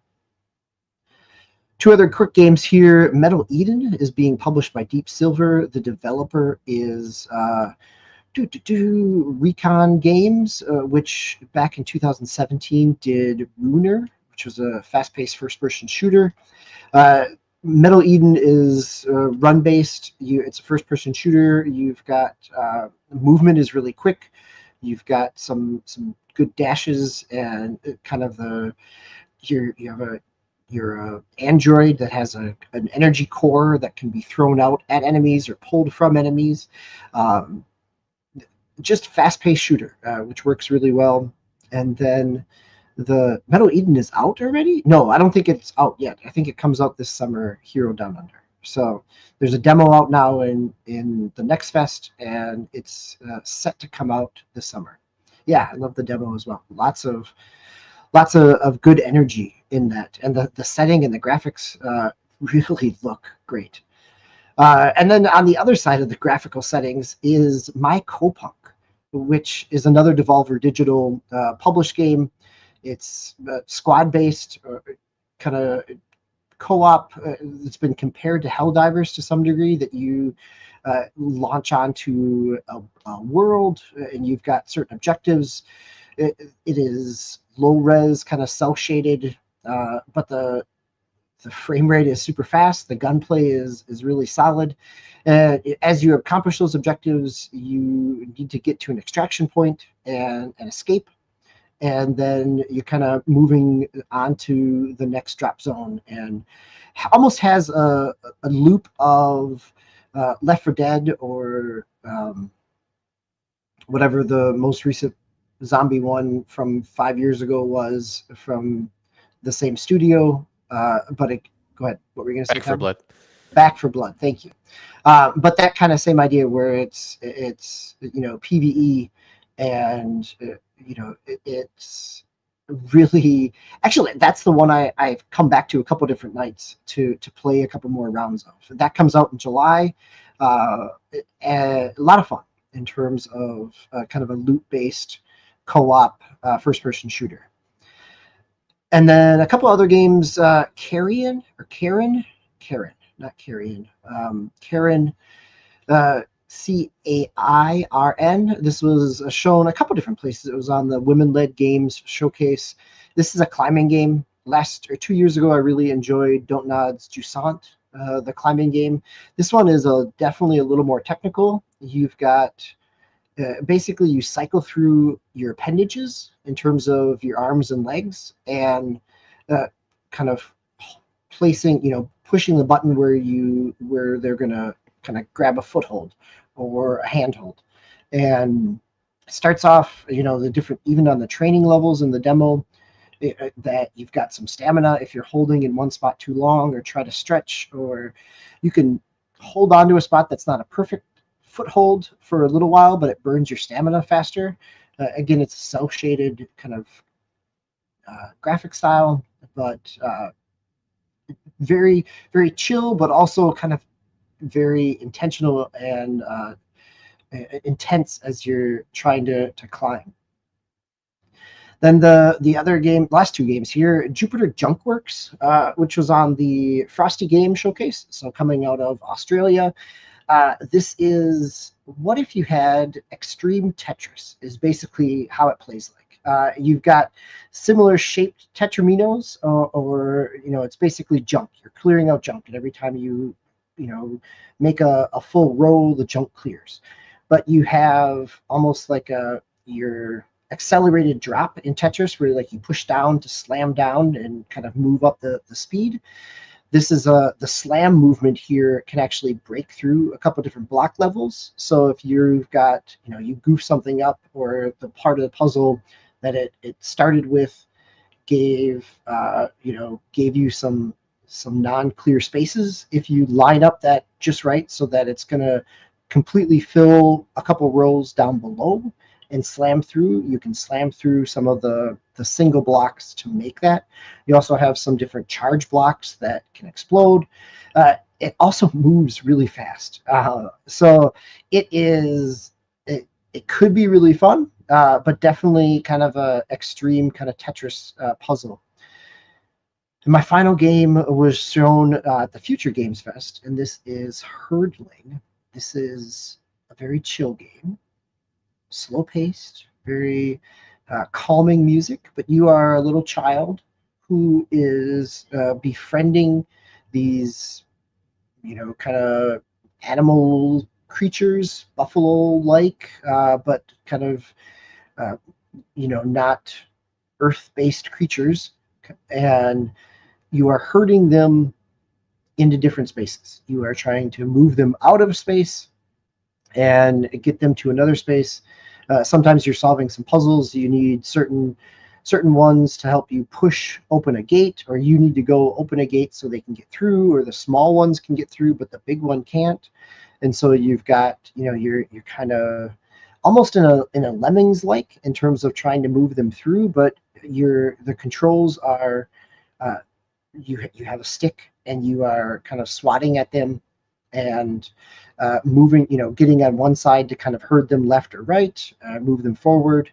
2 other quick games here. Metal Eden is being published by Deep Silver. The developer is Recon Games, which back in 2017 did Ruiner, which was a fast-paced first-person shooter. Metal Eden is run-based. It's a first-person shooter. You've got movement is really quick. You've got some good dashes and kind of you have your android that has an energy core that can be thrown out at enemies or pulled from enemies. Just fast-paced shooter, which works really well. And then the Metal Eden is out already? No, I don't think it's out yet. I think it comes out this summer, Hero Down Under. So there's a demo out now in the Next Fest, and it's set to come out this summer. Yeah, I love the demo as well. Lots of good energy in that, and the setting and the graphics really look great. And then on the other side of the graphical settings is Mycopunk, which is another Devolver Digital published game. It's squad-based, kind of co-op. It's been compared to Helldivers to some degree, that you launch onto a world and you've got certain objectives. It is low-res, kind of cell-shaded, but the frame rate is super fast. The gunplay is really solid. As you accomplish those objectives, you need to get to an extraction point and escape. And then you're kind of moving on to the next drop zone, and almost has a loop of Left 4 Dead or whatever the most recent zombie one from 5 years ago was from the same studio. But go ahead. What were you going to say? Back 4 Blood. Back 4 Blood. Thank you. But that kind of same idea where it's PvE, and it's really, actually, that's the one I've come back to a couple different nights to play a couple more rounds of. That comes out in July. A lot of fun. in terms of kind of a loot-based co-op first-person shooter. And then a couple other games, Cairn, Cairn, CAIRN. This was shown a couple different places. It was on the Women Led Games showcase. This is a climbing game. 2 years ago, I really enjoyed Dontnod's Jusant, the climbing game. This one is definitely a little more technical. You've got basically you cycle through your appendages in terms of your arms and legs, and kind of placing, pushing the button where they're gonna kind of grab a foothold or a handhold. And it starts off, the different, even on the training levels in the demo, that you've got some stamina if you're holding in one spot too long or try to stretch, or you can hold on to a spot that's not a perfect foothold for a little while, but it burns your stamina faster. Again, it's a cel-shaded kind of graphic style, but very, very chill, but also kind of very intentional and intense as you're trying to climb. Then the other game, last two games here, Jupiter Junkworks, which was on the Frosty game showcase, so coming out of Australia. This is, what if you had Extreme Tetris, is basically how it plays like. You've got similar shaped tetraminos, or it's basically junk. You're clearing out junk, and every time you make a full row, the junk clears. But you have almost like your accelerated drop in Tetris, where like you push down to slam down and kind of move up the speed. This is the slam movement here can actually break through a couple different block levels. So if you've got, you goof something up, or the part of the puzzle that it started with gave you some non-clear spaces, if you line up that just right so that it's going to completely fill a couple rows down below and slam through, you can slam through some of the single blocks to make that. You also have some different charge blocks that can explode. It also moves really fast. So it could be really fun, but definitely kind of a extreme kind of Tetris puzzle. And my final game was shown at the Future Games Fest, and this is Herdling. This is a very chill game, slow-paced, very calming music, but you are a little child who is befriending these, kind of animal creatures, buffalo-like, but kind of, not earth-based creatures, and you are herding them into different spaces. You are trying to move them out of space and get them to another space. Sometimes you're solving some puzzles. You need certain ones to help you push open a gate, or you need to go open a gate so they can get through, or the small ones can get through, but the big one can't. And so you've got, you're kind of almost in a Lemmings-like in terms of trying to move them through, but the controls are, you have a stick and you are kind of swatting at them and moving, getting on one side to kind of herd them left or right, move them forward.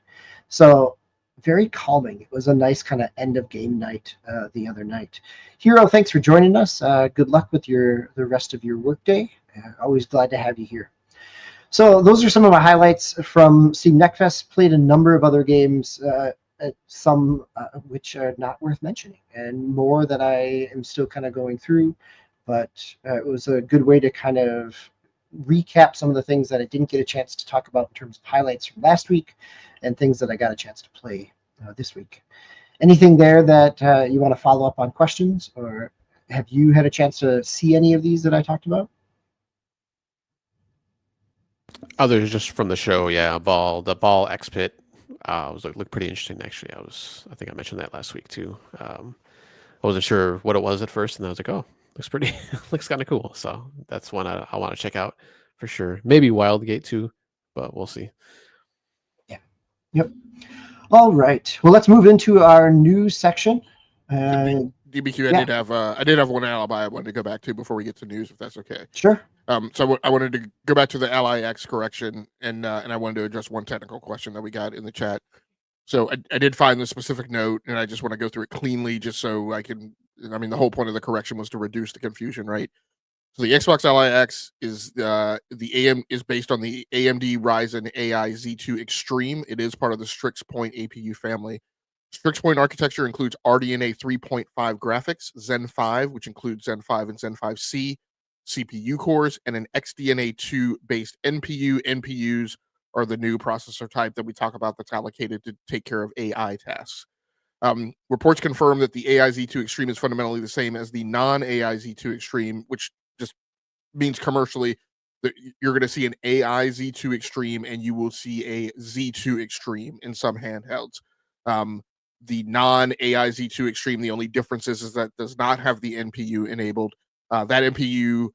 So very calming. It was a nice kind of end of game night the other night. Hero, thanks for joining us. Good luck with the rest of your workday. Always glad to have you here. So those are some of my highlights from Steam Next Fest. Played a number of other games, some which are not worth mentioning, and more that I am still kind of going through. But it was a good way to kind of recap some of the things that I didn't get a chance to talk about in terms of highlights from last week and things that I got a chance to play this week. Anything there that you want to follow up on questions, or have you had a chance to see any of these that I talked about? Others just from the show, yeah. The BallXPit was looked pretty interesting actually. I think I mentioned that last week too. I wasn't sure what it was at first, and I was like, oh, looks pretty, looks kind of cool. So that's one I want to check out for sure. Maybe WildGate too, but we'll see. Yeah. Yep. All right. Well, let's move into our news section. DBQ, I did have one alibi I wanted to go back to before we get to news, if that's okay. Sure. So I wanted to go back to the LIX correction, and I wanted to address one technical question that we got in the chat. So I did find the specific note, and I just want to go through it cleanly, just so I can. I mean, the whole point of the correction was to reduce the confusion, right? So the Xbox LIX is is based on the AMD Ryzen AI Z2 Extreme. It is part of the Strix Point APU family. Strix Point architecture includes RDNA 3.5 graphics, Zen 5, which includes Zen 5 and Zen 5C, CPU cores, and an XDNA 2 based NPU. NPUs are the new processor type that we talk about that's allocated to take care of AI tasks. Reports confirm that the AI Z2 Extreme is fundamentally the same as the non-AI Z2 Extreme, which just means commercially that you're going to see an AI Z2 Extreme and you will see a Z2 Extreme in some handhelds. The non-AI Z2 Extreme, the only difference is that it does not have the NPU enabled. That NPU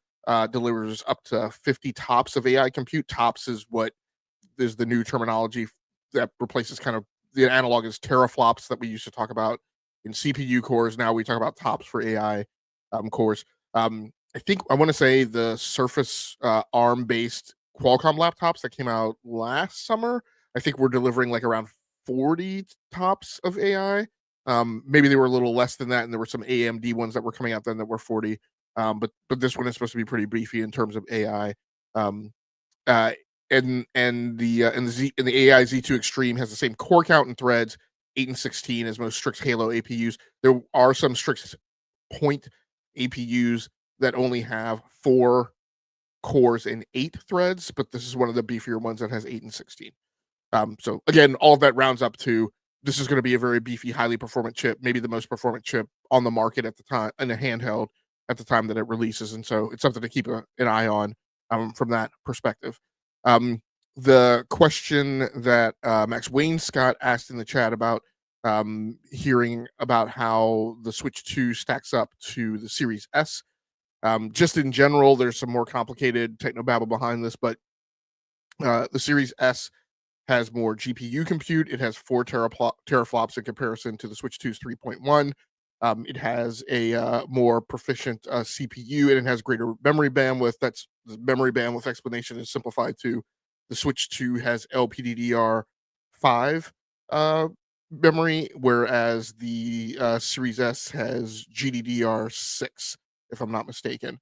delivers up to 50 TOPS of AI compute. TOPS is what is the new terminology that replaces kind of the analog is teraflops that we used to talk about in CPU cores. Now we talk about TOPS for AI cores. I think I want to say the Surface ARM-based Qualcomm laptops that came out last summer, I think we're delivering like around 40 TOPS of AI. Maybe they were a little less than that, and there were some AMD ones that were coming out then that were 40. But this one is supposed to be pretty beefy in terms of AI. And the AI Z2 Extreme has the same core count and threads, 8 and 16 as most Strix Halo APUs. There are some Strix Point APUs that only have 4 cores and 8 threads, but this is one of the beefier ones that has 8 and 16. So again, all of that rounds up to this is going to be a very beefy, highly performant chip, maybe the most performant chip on the market at the time, in a handheld at the time that it releases. And so it's something to keep an eye on from that perspective. The question that Max Wayne Scott asked in the chat about hearing about how the Switch 2 stacks up to the Series S. Just in general, there's some more complicated technobabble behind this, but the Series S has more GPU compute. It has 4 teraflops in comparison to the Switch 2's 3.1. It has a more proficient CPU, and it has greater memory bandwidth. That's the memory bandwidth explanation is simplified to the Switch 2 has LPDDR5 memory, whereas the Series S has GDDR6, if I'm not mistaken.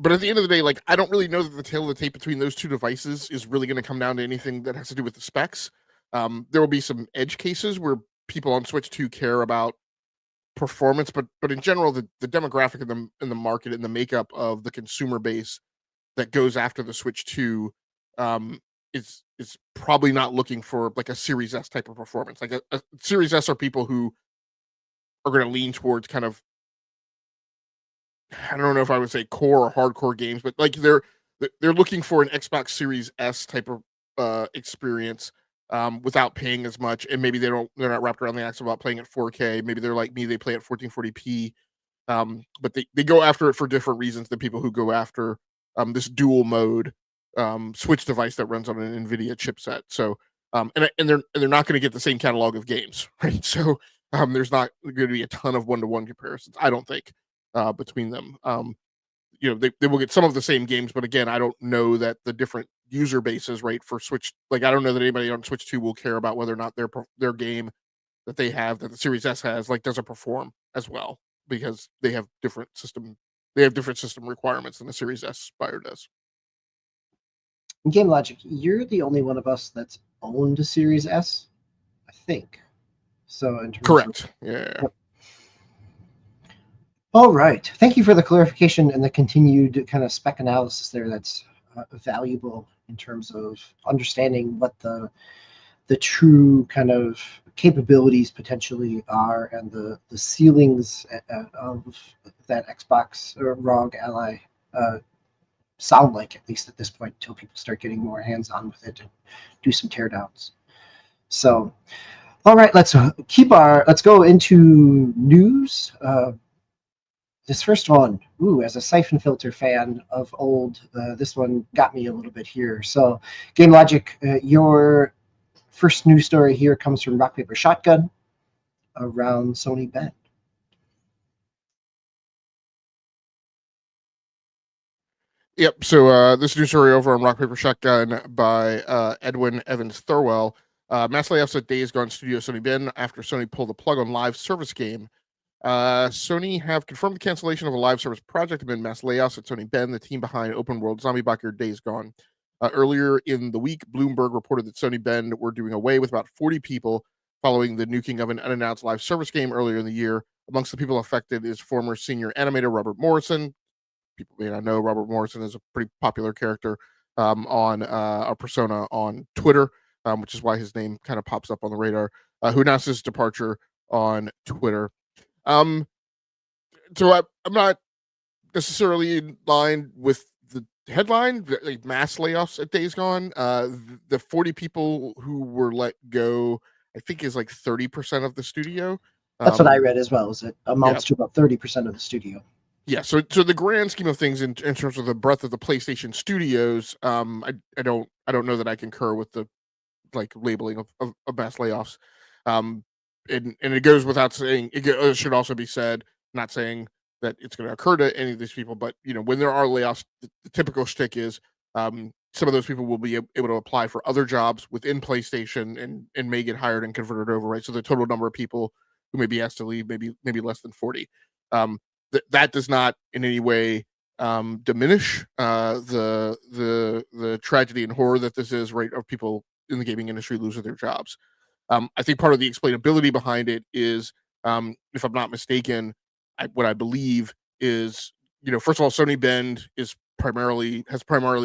But at the end of the day, like I don't really know that the tail of the tape between those two devices is really going to come down to anything that has to do with the specs. There will be some edge cases where people on Switch 2 care about performance, but in general, the demographic in the market and the makeup of the consumer base that goes after the Switch 2 is probably not looking for like a Series S type of performance. Like a Series S are people who are going to lean towards kind of, I don't know if I would say core or hardcore games, but like they're looking for an Xbox Series S type of experience without paying as much, and maybe they're not wrapped around the axle about playing at 4K. Maybe they're like me, they play at 1440p, but they go after it for different reasons than people who go after this dual mode Switch device that runs on an NVIDIA chipset. So and they're not going to get the same catalog of games, right? So there's not going to be a ton of one-to-one comparisons, I don't think, between them. They will get some of the same games, but again, I don't know that the different user bases, right, for Switch, like I don't know that anybody on Switch 2 will care about whether or not their game that they have that the Series S has like doesn't perform as well, because they have different system requirements than the Series S buyer does. Game Logic, you're the only one of us that's owned a Series S, I think. So in terms Correct. Yeah. Yep. All right. Thank you for the clarification and the continued kind of spec analysis there. That's valuable in terms of understanding what the true kind of capabilities potentially are and the ceilings of that Xbox or ROG Ally sound like, at least at this point, until people start getting more hands-on with it and do some teardowns. So, all right, let's go into news. This first one, as a Siphon Filter fan of old, this one got me a little bit here. So, Game Logic, your first news story here comes from Rock Paper Shotgun around Sony Bend. Yep. So this news story over on Rock Paper Shotgun by Edwin Evans Thurwell. Mass layoffs at Days Gone studio Sony Bend after Sony pulled the plug on live service game. Sony have confirmed the cancellation of a live service project amid mass layoffs at Sony Bend, the team behind open world zombie biker Days Gone. Earlier in the week, Bloomberg reported that Sony Bend were doing away with about 40 people following the nuking of an unannounced live service game earlier in the year. Amongst the people affected is former senior animator Robert Morrison. People may not know Robert Morrison is a pretty popular character on a persona on Twitter, which is why his name kind of pops up on the radar, who announced his departure on Twitter. So I'm not necessarily in line with the headline, like mass layoffs at Days Gone. The 40 people who were let go, I think, is like 30% of the studio. That's what I read as well. Is it amounts to about 30% of the studio? Yeah. So the grand scheme of things, in terms of the breadth of the PlayStation studios, I don't know that I concur with the like labeling of mass layoffs. And it goes without saying. It should also be said, not saying that it's going to occur to any of these people, but when there are layoffs, the typical shtick is some of those people will be able to apply for other jobs within PlayStation and may get hired and converted over, right? So the total number of people who may be asked to leave maybe less than 40. That does not in any way diminish the tragedy and horror that this is, right, of people in the gaming industry losing their jobs. I think part of the explainability behind it is, if I'm not mistaken, what I believe is, first of all, Sony Bend has primarily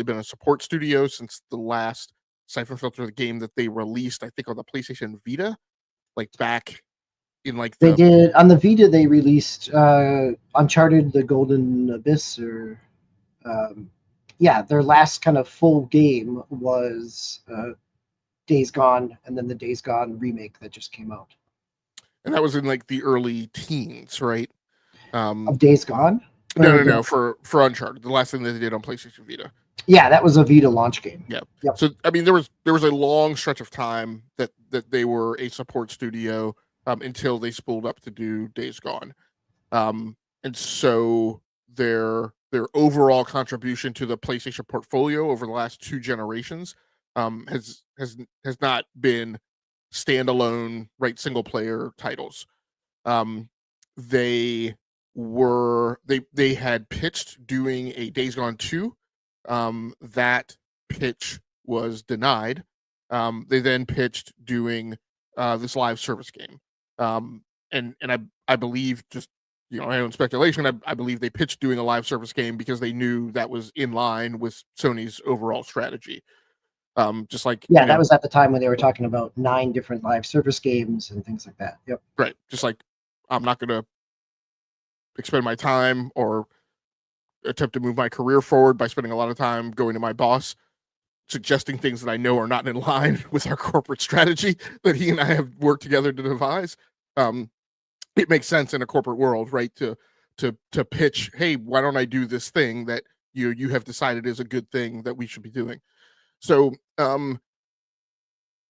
been a support studio since the last Siphon Filter, the game that they released, I think, on the PlayStation Vita, like back in like they did on the Vita. They released Uncharted: The Golden Abyss, or their last kind of full game was Days Gone, and then the Days Gone remake that just came out. And that was in like the early teens, right? Of Days Gone? No. For Uncharted, the last thing that they did on PlayStation Vita. Yeah, that was a Vita launch game. Yeah. Yep. So I mean, there was a long stretch of time that they were a support studio until they spooled up to do Days Gone, and so their overall contribution to the PlayStation portfolio over the last 2 generations has not been standalone, right, single player titles. They had pitched doing a Days Gone 2. That pitch was denied. They then pitched doing this live service game. And I believe, just my own speculation, I believe they pitched doing a live service game because they knew that was in line with Sony's overall strategy. Just like that was at the time when they were talking about 9 different live service games and things like that. Yep. Right. Just like, I'm not going to expend my time or attempt to move my career forward by spending a lot of time going to my boss, suggesting things that I know are not in line with our corporate strategy that he and I have worked together to devise. It makes sense in a corporate world, right, to pitch, hey, why don't I do this thing that you have decided is a good thing that we should be doing. So and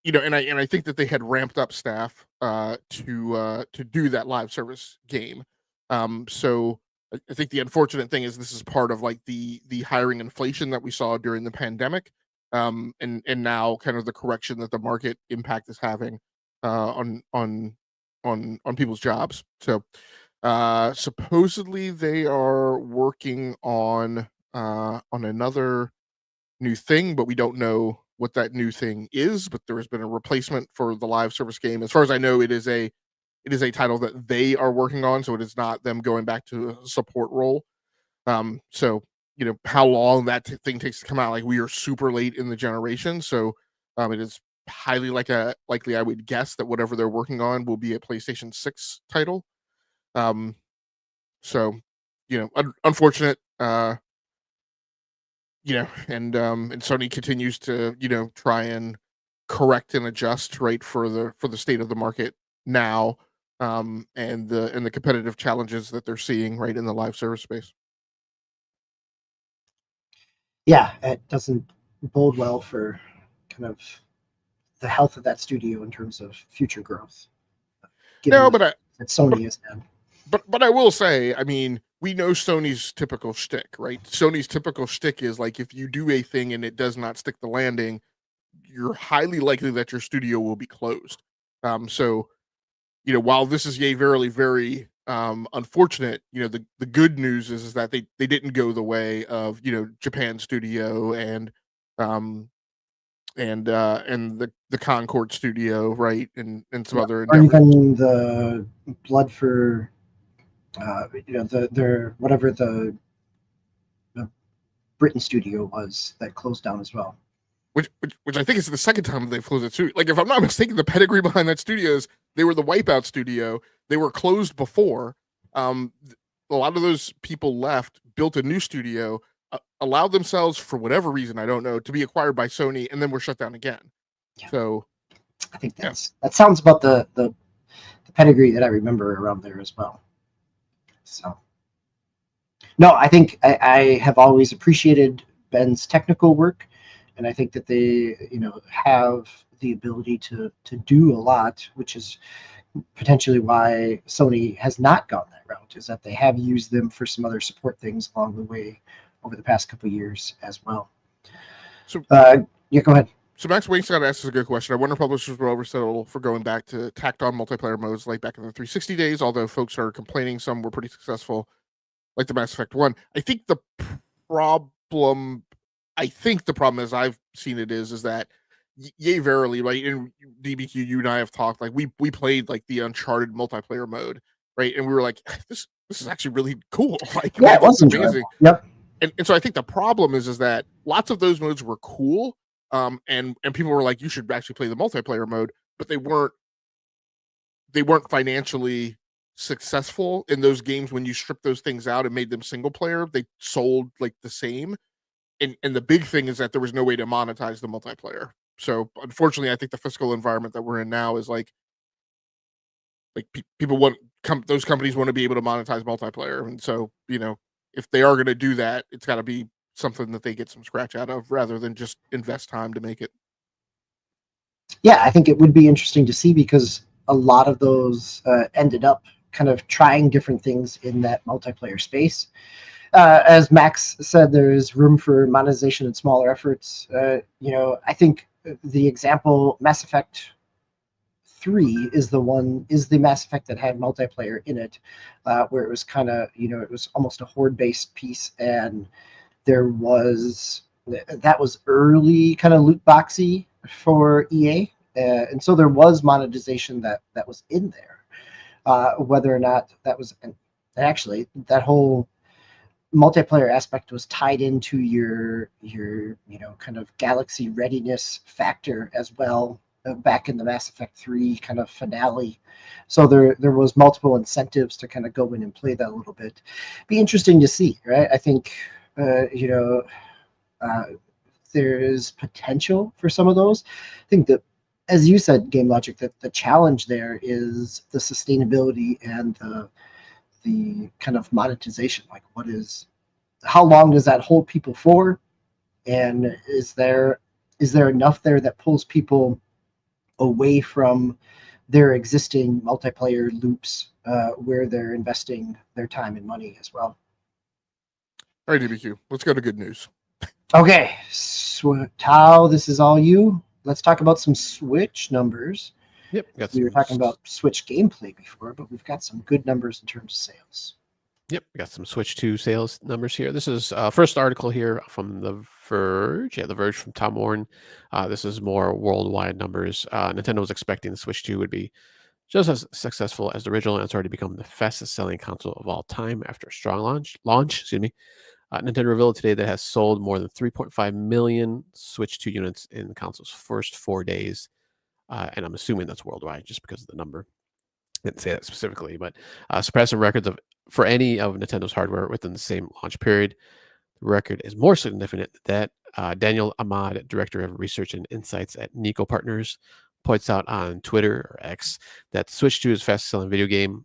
I think that they had ramped up staff to do that live service game. So I think the unfortunate thing is this is part of like the hiring inflation that we saw during the pandemic, and now kind of the correction that the market impact is having on people's jobs. So supposedly they are working on another new thing, but we don't know what that new thing is. But there has been a replacement for the live service game. As far as I know, it is a title that they are working on, so it is not them going back to a support role. So how long that thing takes to come out, like, we are super late in the generation, so it is highly likely, I would guess, that whatever they're working on will be a PlayStation 6 title. So unfortunate. And Sony continues to try and correct and adjust, right, for the state of the market now, and the competitive challenges that they're seeing, right, in the live service space. Yeah, it doesn't bode well for kind of the health of that studio in terms of future growth. No, but that Sony is now. But I will say, I mean, we know Sony's typical shtick, right? Sony's typical shtick is like if you do a thing and it does not stick the landing, you're highly likely that your studio will be closed. So while this is verily very unfortunate, the good news is that they didn't go the way of Japan studio um and the Concord studio, right, and some other or endeavors. even the Blood for their whatever the Britain studio was that closed down as well. Which I think is the second time they've closed it too. Like, if I'm not mistaken, the pedigree behind that studio is they were the Wipeout studio. They were closed before. A lot of those people left, built a new studio, allowed themselves, for whatever reason, I don't know, to be acquired by Sony, and then were shut down again. Yeah. So I think that sounds about the pedigree that I remember around there as well. So no, I think I have always appreciated Ben's technical work, and I think that they have the ability to do a lot, which is potentially why Sony has not gone that route, is that they have used them for some other support things along the way over the past couple of years as well. So yeah, go ahead. So Max Wainscott asks a good question. I wonder if publishers were oversettled for going back to tacked on multiplayer modes like back in the 360 days, although folks are complaining some were pretty successful, like the Mass Effect 1. I think the problem as I've seen it is that verily, right, in DBQ, you and I have talked, like we played like the Uncharted multiplayer mode, right? And we were like, this is actually really cool. Like, yeah, it was amazing. Yep. And so I think the problem is that lots of those modes were cool. And people were like, you should actually play the multiplayer mode, but they weren't financially successful in those games. When you strip those things out and made them single player, they sold like the same. And the big thing is that there was no way to monetize the multiplayer. So unfortunately, I think the fiscal environment that we're in now is like people want those companies want to be able to monetize multiplayer. And so, if they are going to do that, it's got to be something that they get some scratch out of rather than just invest time to make it. Yeah, I think it would be interesting to see, because a lot of those ended up kind of trying different things in that multiplayer space. As Max said, there is room for monetization in smaller efforts. I think the example Mass Effect 3 is the Mass Effect that had multiplayer in it, where it was kind of, it was almost a horde-based piece, and that was early kind of loot boxy for EA, and so there was monetization that was in there. Whether or not that was, and actually that whole multiplayer aspect was tied into your kind of galaxy readiness factor as well, back in the Mass Effect 3 kind of finale. So there was multiple incentives to kind of go in and play that a little bit. Be interesting to see, right? I think there is potential for some of those. I think that, as you said, Game Logic, that the challenge there is the sustainability and the kind of monetization. Like, how long does that hold people for? And is there enough there that pulls people away from their existing multiplayer loops, where they're investing their time and money as well? All right, DBQ, let's go to good news. Okay, Tao, this is all you. Let's talk about some Switch numbers. Yep. We were talking about Switch gameplay before, but we've got some good numbers in terms of sales. Yep, we got some Switch 2 sales numbers here. This is first article here from The Verge. Yeah, The Verge from Tom Warren. This is more worldwide numbers. Nintendo was expecting the Switch 2 would be just as successful as the original, and it's already become the fastest-selling console of all time after a strong launch. Excuse me. Nintendo revealed today that it has sold more than 3.5 million Switch 2 units in the console's first 4 days, and I'm assuming that's worldwide just because of the number. Didn't say that specifically, but surpassing records for any of Nintendo's hardware within the same launch period. The record is more significant that Daniel Ahmad, Director of Research and Insights at Nico Partners, points out on Twitter, or X, that Switch 2 is the fastest-selling video game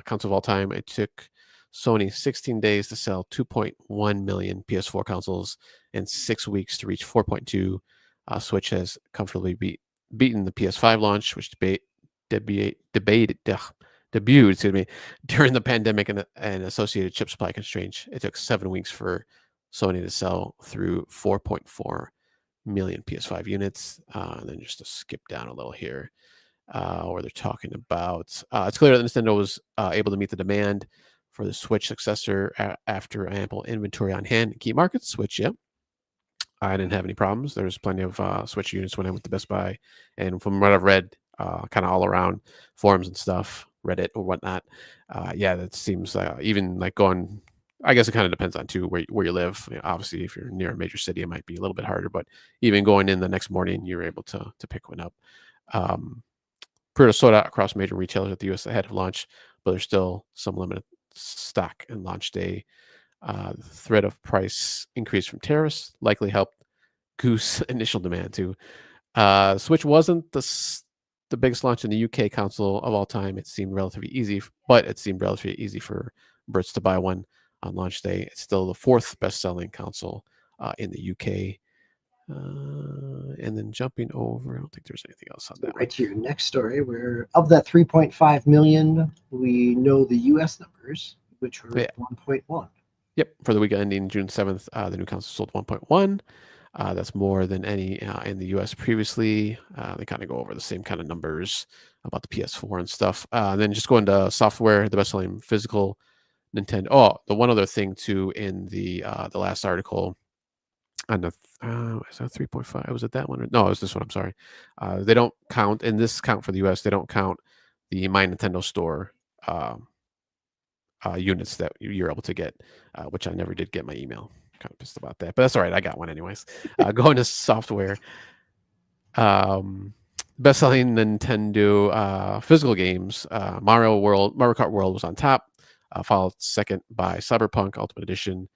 console of all time. It took Sony 16 days to sell 2.1 million PS4 consoles and 6 weeks to reach 4.2. Switch has comfortably beaten the PS5 launch, which debuted debuted during the pandemic and associated chip supply constraints. It took 7 weeks for Sony to sell through 4.4 million PS5 units. And then just to skip down a little here, where they're talking about, it's clear that Nintendo was able to meet the demand for the Switch successor after ample inventory on hand in key markets, which, yeah, I didn't have any problems. There's plenty of Switch units when I went to Best Buy. And from what I've read, kind of all around forums and stuff, Reddit or whatnot, yeah, that seems even like going, I guess it kind of depends on too where you live. Obviously, if you're near a major city, it might be a little bit harder, but even going in the next morning, you're able to pick one up. Pre-order sold out across major retailers at the US ahead of launch, but there's still some limited stock in launch day. The threat of price increase from tariffs likely helped goose initial demand too. Switch wasn't the biggest launch in the UK console of all time. It seemed relatively easy, for Brits to buy one on launch day. It's still the 4th best-selling console in the UK. And then jumping over, I don't think there's anything else on that. Right to your next story, where of that 3.5 million, we know the US numbers, which were 1.1. Yep, for the week ending June 7th, the new console sold 1.1. That's more than any in the US previously. They kind of go over the same kind of numbers about the PS4 and stuff. And then just going to software, the best-selling physical Nintendo. Oh, the one other thing too in the last article on the is that 3.5? Was it that one? No, it was this one. I'm sorry. They don't count in this count for the US. They don't count the My Nintendo Store units that you're able to get, which I never did get my email. Kind of pissed about that, but that's all right. I got one anyways. Going to software, best-selling Nintendo physical games. Mario Kart World was on top, followed second by CyberPunk Ultimate Edition,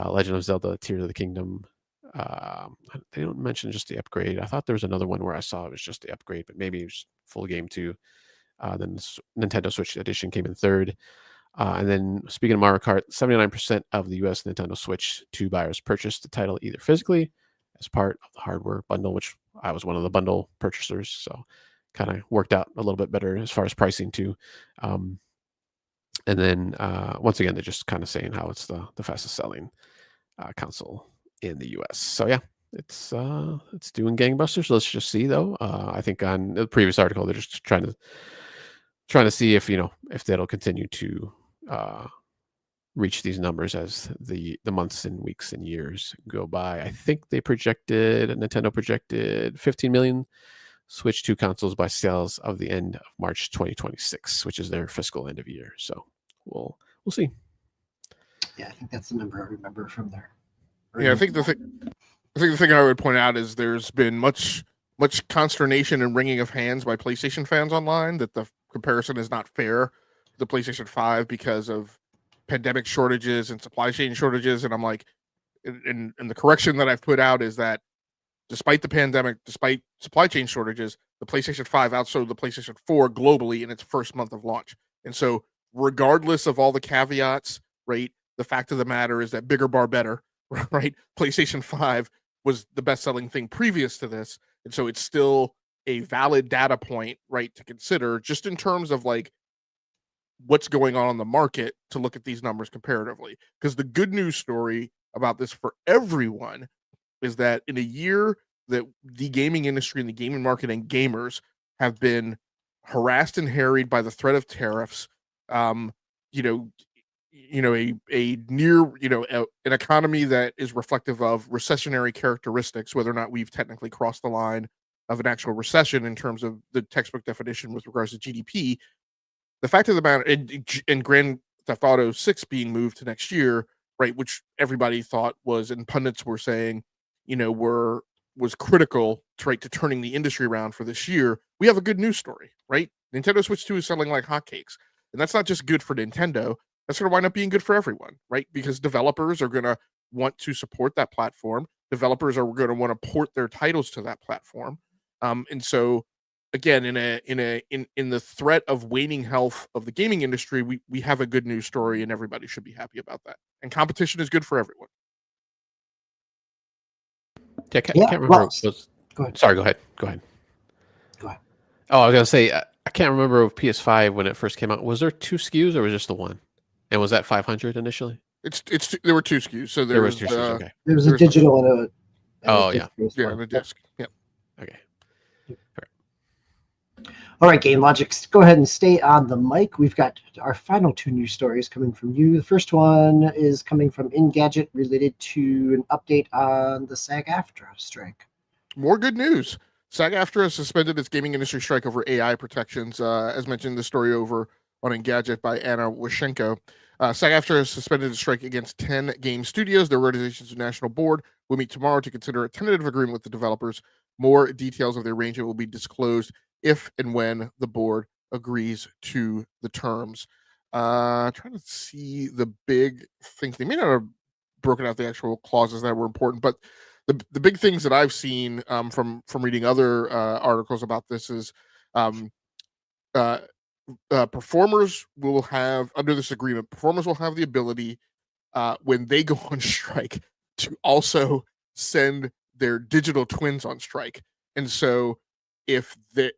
Legend of Zelda: Tears of the Kingdom. They don't mention just the upgrade. I thought there was another one where I saw it was just the upgrade, but maybe it was full game too. Then Nintendo Switch Edition came in third. And then speaking of Mario Kart, 79% of the US Nintendo Switch 2 buyers purchased the title either physically as part of the hardware bundle, which I was one of the bundle purchasers. So kind of worked out a little bit better as far as pricing too. And then once again, they're just kind of saying how it's the fastest selling console in the US. So yeah, it's doing gangbusters. Let's just see though. I think on the previous article, they're just trying to see if that'll continue to reach these numbers as the months and weeks and years go by. I think Nintendo projected 15 million Switch 2 consoles by sales of the end of March 2026, which is their fiscal end of year. So we'll see. Yeah, I think that's the number I remember from there. Yeah, I think the thing I would point out is there's been much consternation and wringing of hands by PlayStation fans online that the comparison is not fair to the PlayStation 5 because of pandemic shortages and supply chain shortages. And I'm like, and the correction that I've put out is that despite the pandemic, despite supply chain shortages, the PlayStation 5 outsold the PlayStation 4 globally in its first month of launch. And so regardless of all the caveats, right, the fact of the matter is that bigger bar better, right? PlayStation 5 was the best-selling thing previous to this. And so it's still a valid data point, right, to consider just in terms of like what's going on the market to look at these numbers comparatively. Because the good news story about this for everyone is that in a year that the gaming industry and the gaming market and gamers have been harassed and harried by the threat of tariffs, an economy that is reflective of recessionary characteristics, whether or not we've technically crossed the line of an actual recession in terms of the textbook definition with regards to GDP. The fact of the matter, and Grand Theft Auto 6 being moved to next year, right, which everybody thought was, and pundits were saying, was critical to turning the industry around for this year. We have a good news story, right? Nintendo Switch 2 is selling like hotcakes. And that's not just good for Nintendo. That's going to wind up being good for everyone, right? Because developers are going to want to support that platform. Developers are going to want to port their titles to that platform. And so, again, in the threat of waning health of the gaming industry, we have a good news story, and everybody should be happy about that. And competition is good for everyone. Yeah, I can't remember. Go ahead. Sorry, go ahead. Go ahead. Oh, I was going to say, I can't remember of PS5 when it first came out. Was there 2 SKUs or was it just the one? And was that 500 initially? There were 2 SKUs. So There was 2 SKUs. Okay. There was a digital and Oh, a yeah. disc-based Yeah, one. and a disc. Yep. Okay. All right, Game Logics, go ahead and stay on the mic. We've got our final 2 news stories coming from you. The first one is coming from Engadget, related to an update on the SAG-AFTRA strike. More good news. SAG-AFTRA has suspended its gaming industry strike over AI protections. As mentioned, the story over on Engadget by Anna Washenko. SAG-AFTRA has suspended a strike against 10 game studios. Their organization's national board will meet tomorrow to consider a tentative agreement with the developers. More details of the arrangement will be disclosed if and when the board agrees to the terms. Trying to see the big things. They may not have broken out the actual clauses that were important, but the big things that I've seen from reading other articles about this is performers will have, under this agreement, performers will have the ability when they go on strike to also send their digital twins on strike. And so if they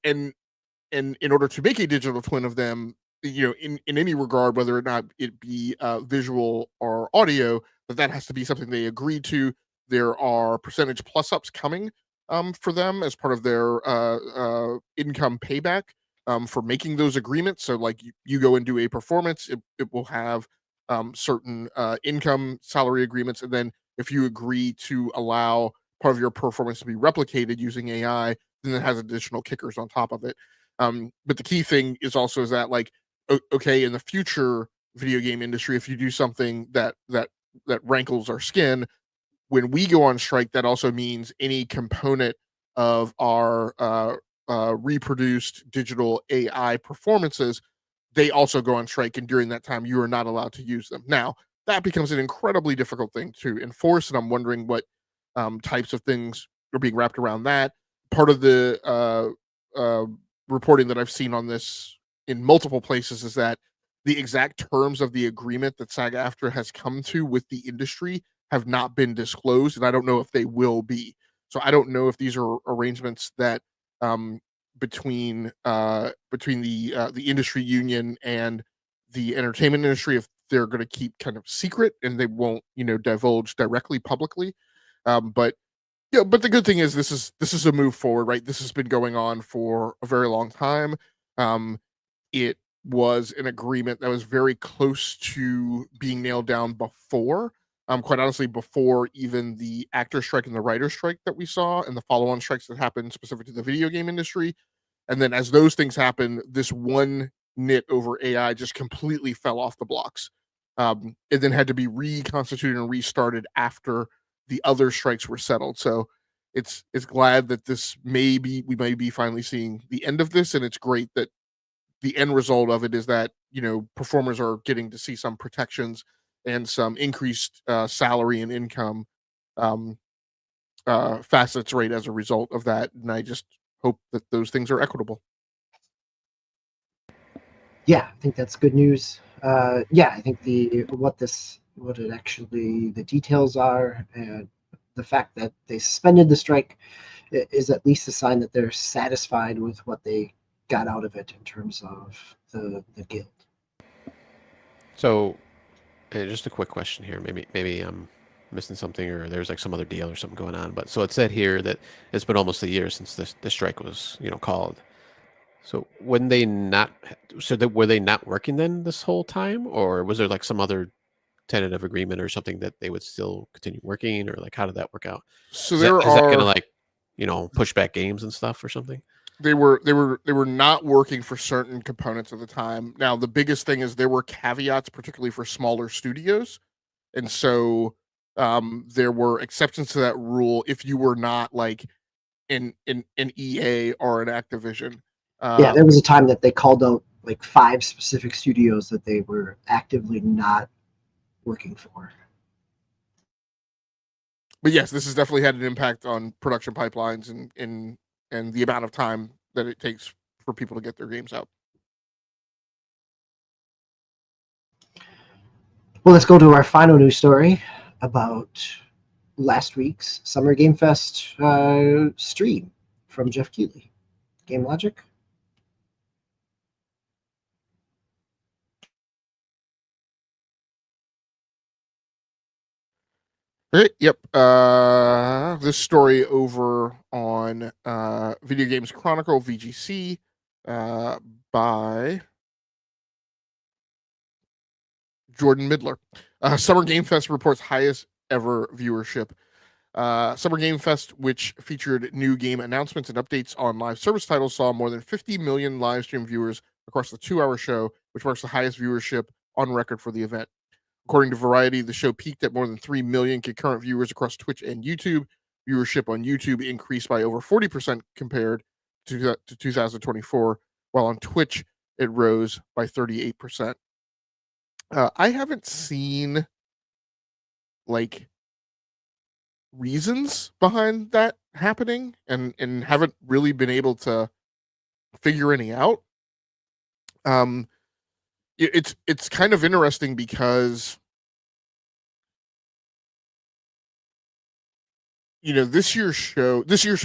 and in order to make a digital twin of them, in any regard, whether or not it be visual or audio, that has to be something they agreed to. There are percentage plus ups coming for them as part of their income payback for making those agreements. So like you go and do a performance, it will have certain income salary agreements. And then if you agree to allow part of your performance to be replicated using AI, then it has additional kickers on top of it. But the key thing is that like, okay, in the future video game industry, if you do something that rankles our skin, when we go on strike, that also means any component of our reproduced digital AI performances, they also go on strike, and during that time, you are not allowed to use them. Now, that becomes an incredibly difficult thing to enforce, and I'm wondering what types of things are being wrapped around that. Part of the reporting that I've seen on this in multiple places is that the exact terms of the agreement that SAG-AFTRA has come to with the industry have not been disclosed, and I don't know if they will be. So I don't know if these are arrangements that between the industry union and the entertainment industry, if they're going to keep kind of secret and they won't divulge directly publicly. But the good thing is this is a move forward, right? This has been going on for a very long time. It was an agreement that was very close to being nailed down before. Quite honestly, before even the actor strike and the writer strike that we saw, and the follow-on strikes that happened specific to the video game industry. And then as those things happen, this one nit over AI just completely fell off the blocks. It then had to be reconstituted and restarted after the other strikes were settled. So it's glad that we may be finally seeing the end of this, and it's great that the end result of it is that performers are getting to see some protections and some increased salary and income facets rate as a result of that. And I just hope that those things are equitable. Yeah, I think that's good news. I think the details are, and the fact that they suspended the strike is at least a sign that they're satisfied with what they got out of it in terms of the guild. So, just a quick question here. Maybe I'm missing something, or there's like some other deal or something going on. But so it said here that it's been almost a year since the strike was called. So were they not working then this whole time, or was there like some other tentative agreement or something that they would still continue working, or like how did that work out? So is that going to like push back games and stuff or something? They were not working for certain components of the time. Now, the biggest thing is there were caveats, particularly for smaller studios, and so there were exceptions to that rule if you were not like an EA or an Activision. There was a time that they called out like 5 specific studios that they were actively not working for. But yes, this has definitely had an impact on production pipelines and the amount of time that it takes for people to get their games out. Well, let's go to our final news story about last week's Summer Game Fest stream from Jeff Keighley. Game Logic? Okay, yep. This story over on Video Games Chronicle VGC by Jordan Midler. Summer Game Fest reports highest ever viewership. Summer Game Fest, which featured new game announcements and updates on live service titles, saw more than 50 million live stream viewers across the 2-hour show, which marks the highest viewership on record for the event. According to Variety, the show peaked at more than 3 million concurrent viewers across Twitch and YouTube. Viewership on YouTube increased by over 40% compared to 2024, while on Twitch, it rose by 38%. I haven't seen like reasons behind that happening and haven't really been able to figure any out. It's kind of interesting because this year's show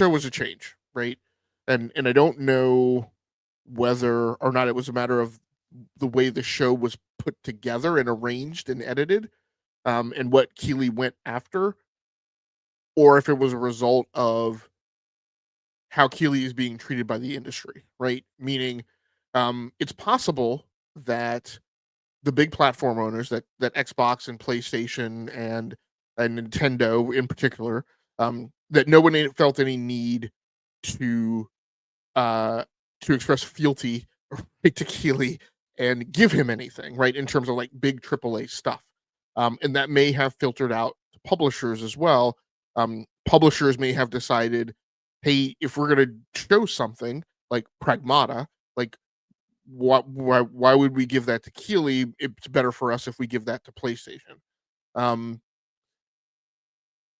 was a change, right? And I don't know whether or not it was a matter of the way the show was put together and arranged and edited, and what Keighley went after, or if it was a result of how Keighley is being treated by the industry, right? Meaning, it's possible that the big platform owners, that Xbox and PlayStation and Nintendo in particular, that no one felt any need to express fealty right to Keighley and give him anything, right, in terms of like big AAA stuff, and that may have filtered out to publishers as well. Publishers may have decided, hey, if we're going to show something like Pragmata, like why would we give that to Keighley? It's better for us if we give that to PlayStation.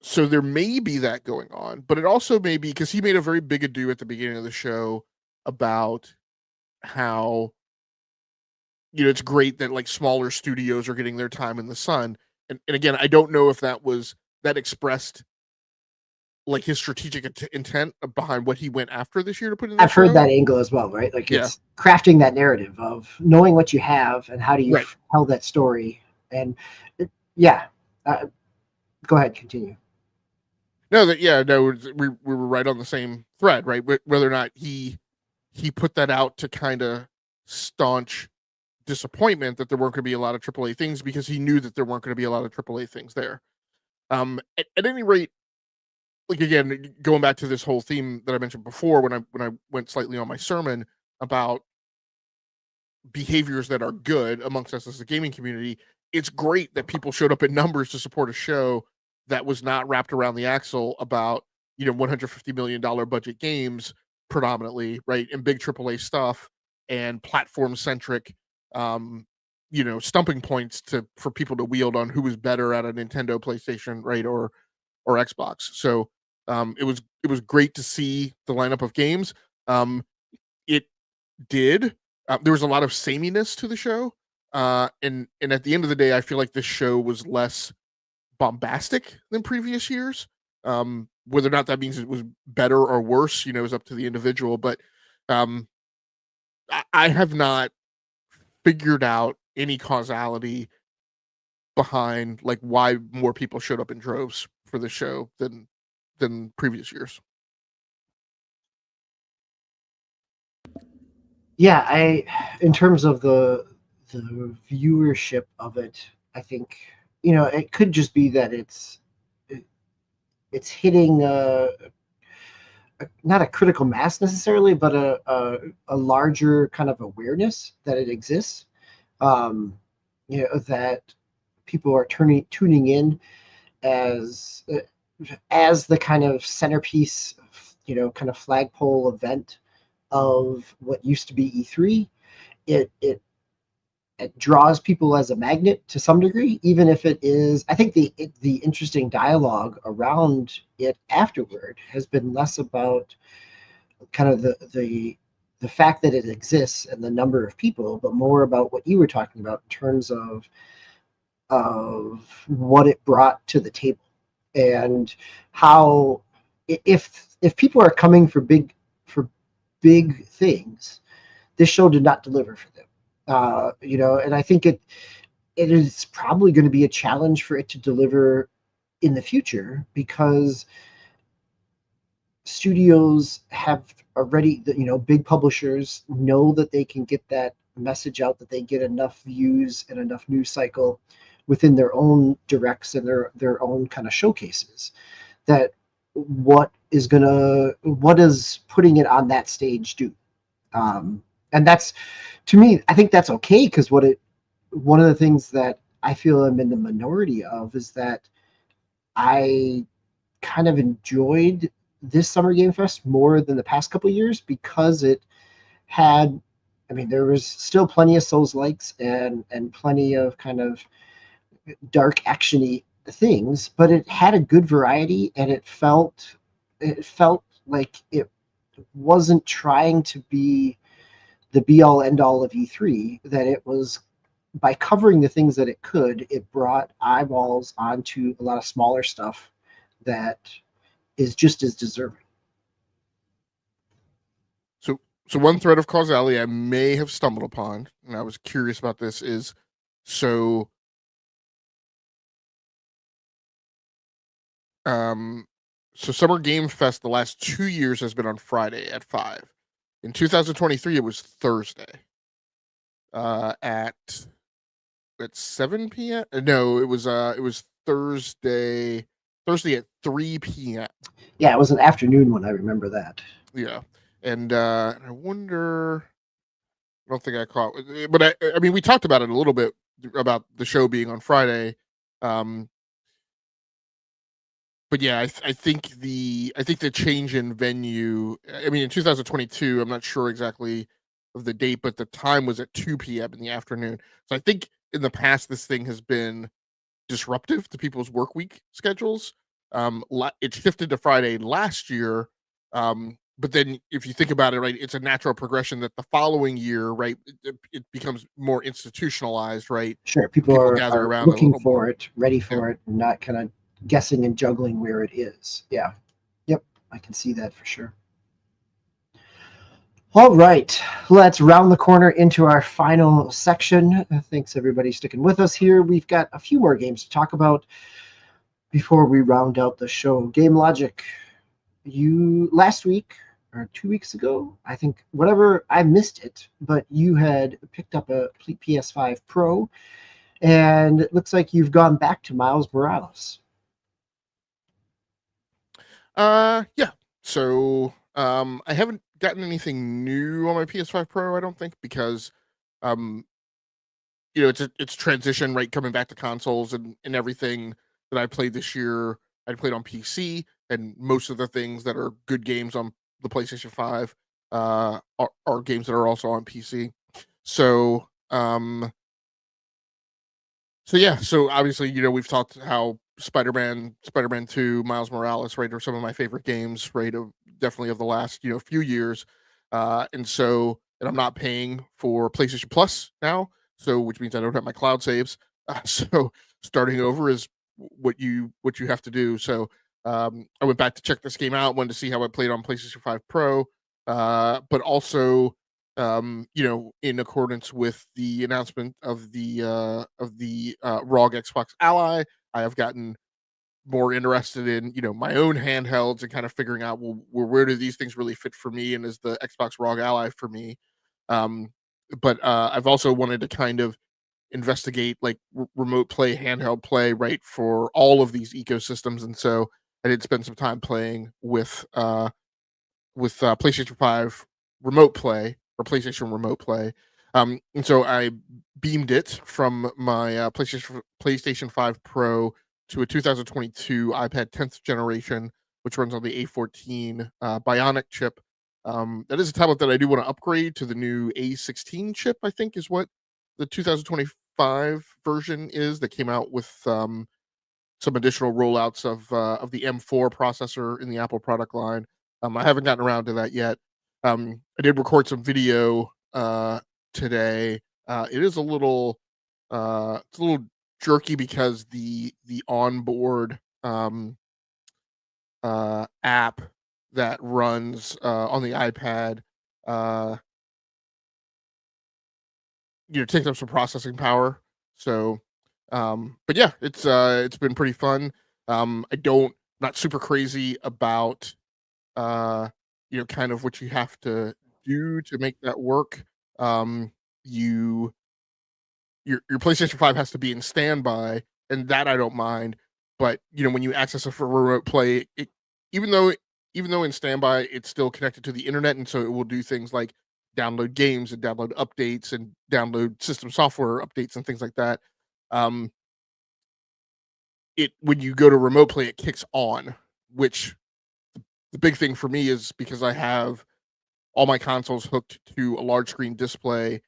So there may be that going on, but it also may be because he made a very big ado at the beginning of the show about how it's great that like smaller studios are getting their time in the sun. And again, I don't know if that expressed like his strategic intent behind what he went after this year to put in the I've show. Heard that angle as well, right? Like it's crafting that narrative of knowing what you have and how do you tell that story. And go ahead, continue. No, we were right on the same thread, right? Whether or not he put that out to kind of staunch disappointment that there weren't going to be a lot of AAA things, because he knew that there weren't going to be a lot of AAA things there. At any rate, like again, going back to this whole theme that I mentioned before, when I went slightly on my sermon about behaviors that are good amongst us as a gaming community, it's great that people showed up in numbers to support a show that was not wrapped around the axle about $150 million budget games predominantly, right, and big AAA stuff and platform centric stumping points for people to wield on who was better at a Nintendo, PlayStation, right, or Xbox. So it was great to see the lineup of games. It did. There was a lot of sameness to the show, and at the end of the day, I feel like this show was less bombastic than previous years. Whether or not that means it was better or worse, is up to the individual. But I have not figured out any causality behind like why more people showed up in droves for the show than previous years. Yeah, in terms of the viewership of it, I think it could just be that it's hitting not a critical mass necessarily, but a larger kind of awareness that it exists. That people are tuning in as the kind of centerpiece, kind of flagpole event of what used to be E3. It draws people as a magnet to some degree, even if it is. I think the interesting dialogue around it afterward has been less about kind of the fact that it exists and the number of people, but more about what you were talking about in terms of what it brought to the table, and how if people are coming for big things, this show did not deliver for them. And I think it is probably going to be a challenge for it to deliver in the future, because studios have already, big publishers know that they can get that message out, that they get enough views and enough news cycle within their own directs and their own kind of showcases, that what is putting it on that stage do. And that's, to me, I think that's okay, because one of the things that I feel I'm in the minority of is that I kind of enjoyed this Summer Game Fest more than the past couple of years, because it had, there was still plenty of Souls-likes and plenty of kind of dark actiony things, but it had a good variety, and it felt like it wasn't trying to be the be-all end-all of E3, that it was, by covering the things that it could, it brought eyeballs onto a lot of smaller stuff that is just as deserving. So one thread of causality I may have stumbled upon, and I was curious about this, is so Summer Game Fest the last 2 years has been on Friday at 5. In 2023, it was Thursday at 7 p.m. No, it was Thursday at 3 p.m. Yeah, it was an afternoon one. I remember that. Yeah, and I wonder. I don't think I caught, but I mean, we talked about it a little bit about the show being on Friday. But yeah, I think the change in venue. I mean, in 2022, I'm not sure exactly of the date, but the time was at 2 p.m. in the afternoon. So I think in the past, this thing has been disruptive to people's work week schedules. It shifted to Friday last year. But then if you think about it, right, it's a natural progression that the following year, right, it becomes more institutionalized, right? Sure, people gather are around looking for more. it, ready for it, and not kind of guessing and juggling where it is. Yeah. Yep, I can see that for sure. All right, let's round the corner into our final section. Thanks, everybody, sticking with us here. We've got a few more games to talk about before we round out the show. Game Logic, you last week or 2 weeks ago, I think, whatever, I missed it, but you had picked up a PS5 Pro, and it looks like you've gone back to Miles Morales. Yeah. So I haven't gotten anything new on my PS5 Pro, I don't think, because it's transition, right, coming back to consoles, and everything that I played this year, I played on PC, and most of the things that are good games on the PlayStation 5 are games that are also on PC. So yeah, so obviously, we've talked how Spider-Man 2, Miles Morales, right, are some of my favorite games, right, definitely of the last, few years. And I'm not paying for PlayStation Plus now, so which means I don't have my cloud saves. So starting over is what you have to do. So I went back to check this game out, wanted to see how it played on PlayStation 5 Pro, but also in accordance with the announcement of the ROG Xbox Ally, I have gotten more interested in my own handhelds and kind of figuring out, well, where do these things really fit for me, and is the Xbox ROG Ally for me? But I've also wanted to kind of investigate like remote play, handheld play, right, for all of these ecosystems, and so I did spend some time playing with PlayStation 5 Remote Play, or PlayStation Remote Play. And so I beamed it from my PlayStation 5 Pro to a 2022 iPad 10th generation, which runs on the A14 Bionic chip. That is a tablet that I do want to upgrade to the new A16 chip, I think is what the 2025 version is, that came out with some additional rollouts of the M4 processor in the Apple product line. I haven't gotten around to that yet. I did record some video today. It is a little jerky, because the onboard app that runs on the iPad takes up some processing power. So but yeah, it's been pretty fun. Not super crazy about kind of what you have to do to make that work. You your PlayStation 5 has to be in standby, and that I don't mind. But when you access it for remote play, even though even though in standby, it's still connected to the internet, and so it will do things like download games and download updates and download system software updates and things like that. Um, it when you go to remote play, it kicks on, which the big thing for me is because I have all my consoles hooked to a large screen display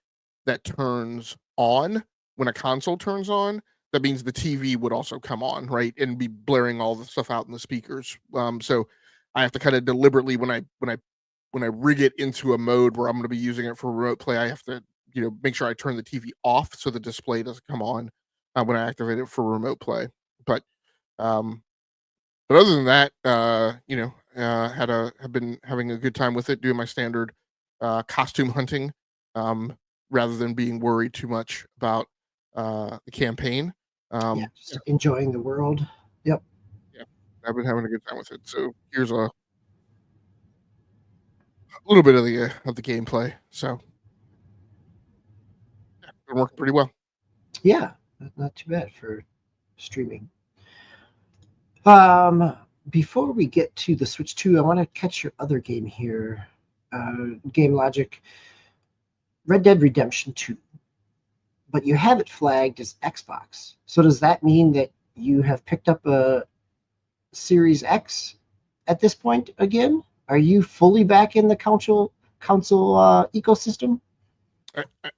that turns on when a console turns on. That means the TV would also come on, right, and be blaring all the stuff out in the speakers. So I have to kind of deliberately when I rig it into a mode where I'm going to be using it for remote play, I have to make sure I turn the TV off so the display doesn't come on when I activate it for remote play. But um, but other than that, have been having a good time with it, doing my standard costume hunting, rather than being worried too much about the campaign. Just enjoying the world. Yep. Yeah, I've been having a good time with it. So here's a little bit of the gameplay. So yeah, been working pretty well. Yeah, not too bad for streaming. Before we get to the Switch 2, I want to catch your other game here. Game Logic, Red Dead Redemption 2. But you have it flagged as Xbox. So does that mean that you have picked up a Series X at this point again? Are you fully back in the console ecosystem?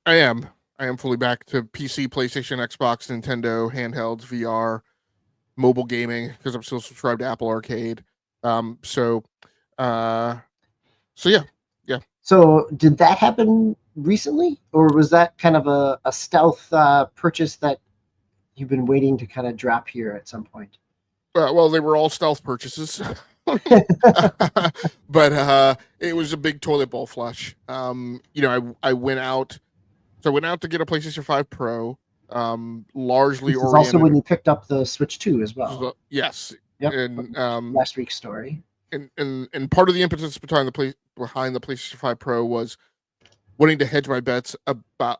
I am. I am fully back to PC, PlayStation, Xbox, Nintendo, handhelds, VR, mobile gaming, because I'm still subscribed to Apple Arcade. So yeah. So did that happen recently, or was that kind of a stealth purchase that you've been waiting to kind of drop here at some point? Well, they were all stealth purchases. But it was a big toilet bowl flush. I went out. So I went out to get a PlayStation 5 Pro, largely This is oriented. also when you picked up the Switch 2 as well. Yes. Yep. And last week's story. And part of the impetus behind the PlayStation 5 Pro was wanting to hedge my bets